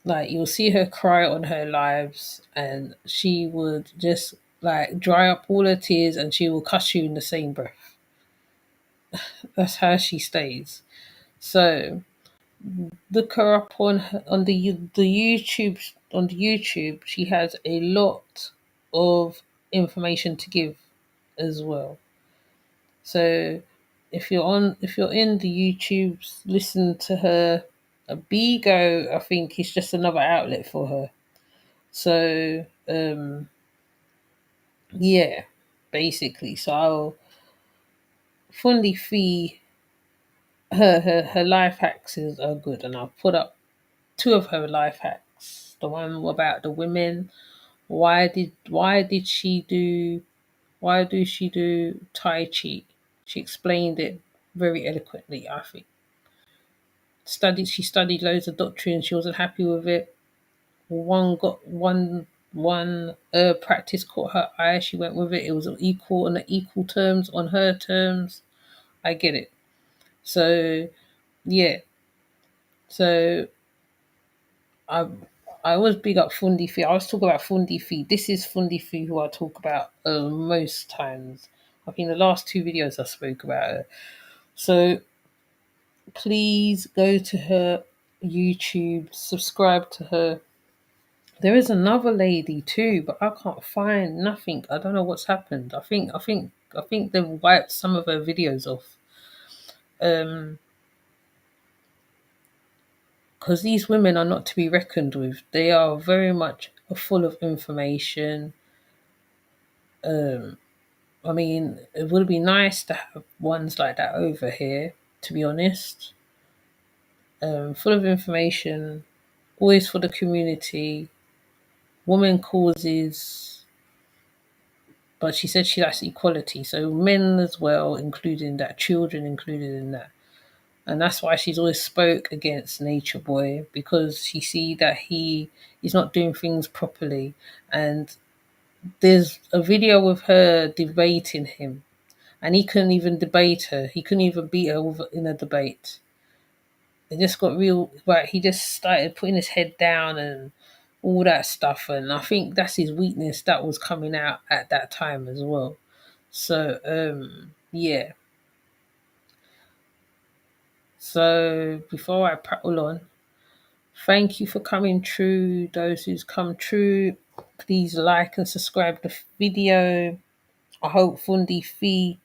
Like you'll see her cry on her lives, and she would just like dry up all her tears, and she will cuss you in the same breath. That's how she stays. So look her up on the YouTube. On the YouTube, she has a lot of information to give as well. So if you're in the YouTubes, listen to her. A Bigo, I think, is just another outlet for her. So yeah, basically. So I'll Fundi Fee, her life hacks are good, and I'll put up two of her life hacks. The one about the women. Why do she do Tai Chi? She explained it very eloquently, I think. She studied loads of doctrine, she wasn't happy with it. One practice caught her eye, she went with it. It was equal on the equal terms, on her terms. I get it. So yeah. So I I always big up Fundi Fee. I always talk about Fundi Fee. This is Fundi Fee who I talk about most times. I think the last two videos I spoke about her. So please go to her YouTube, subscribe to her. There is another lady too, but I can't find nothing. I don't know what's happened. I think they've wiped some of her videos off. Because these women are not to be reckoned with. They are very much full of information. I mean, it would be nice to have ones like that over here, to be honest. Full of information, always for the community, women causes, but she said she likes equality, so men as well, including that, children included in that. And that's why she's always spoke against Nature Boy, because she see that he is not doing things properly. And there's a video of her debating him, and he couldn't even debate her. He couldn't even beat her in a debate. It just got real. Right, he just started putting his head down and all that stuff. And I think that's his weakness that was coming out at that time as well. So yeah. So before I prattle on, thank you for coming through. Those who's come through, please like and subscribe the video. I hope Fundi Fee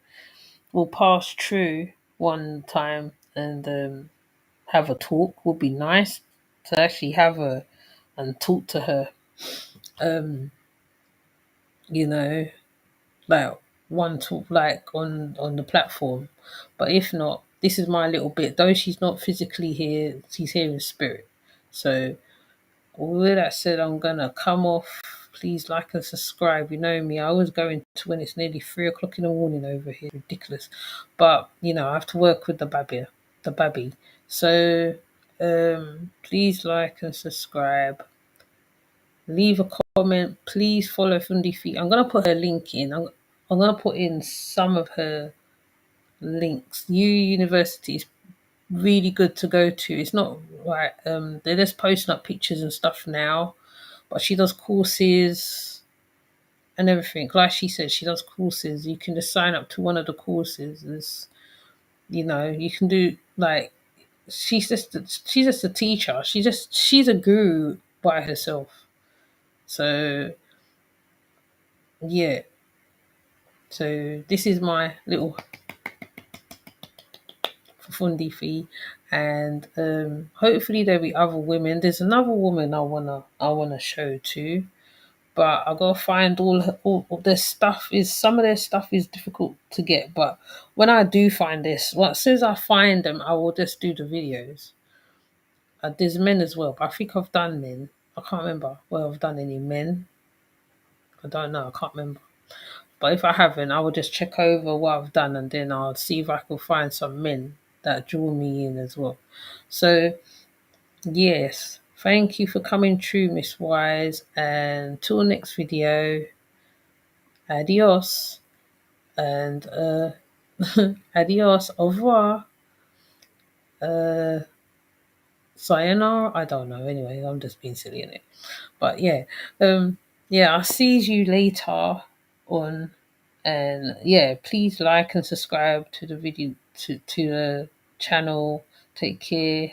will pass through one time and have a talk. Would be nice to actually have her and talk to her. You know, like one talk like on the platform. But if not, this is my little bit. Though she's not physically here, she's here in spirit. So with that said, I'm gonna come off. Please like and subscribe. You know me, I always go into when it's nearly 3 o'clock in the morning over here. Ridiculous. But you know, I have to work with the baby. So please like and subscribe. Leave a comment. Please follow Fundi Feet. I'm gonna put her link in. I'm gonna put in some of her links. University is really good to go to. It's not like they're just posting up pictures and stuff now, but she does courses and everything. Like she said, she does courses. You can just sign up to one of the courses. You know, you can do like she's just a teacher. She's a guru by herself. So yeah. So this is my little Fundi Fee, and hopefully there'll be other women. There's another woman I wanna show too, but I gotta find all their stuff. Is some of their stuff is difficult to get, but when I do find this, well, as soon as I find them, I will just do the videos. There's men as well, but I think I've done men. I can't remember whether I've done any men. I don't know. I can't remember. But if I haven't, I will just check over what I've done, and then I'll see if I can find some men that draw me in as well. So Yes. Thank you for coming through, Miss Wise. And till next video, adios. And adios, au revoir, uh, sayonara. I don't know. Anyway, I'm just being silly in it. But yeah, yeah. I'll see you later on. And yeah, please like and subscribe to the video to the channel. Take care.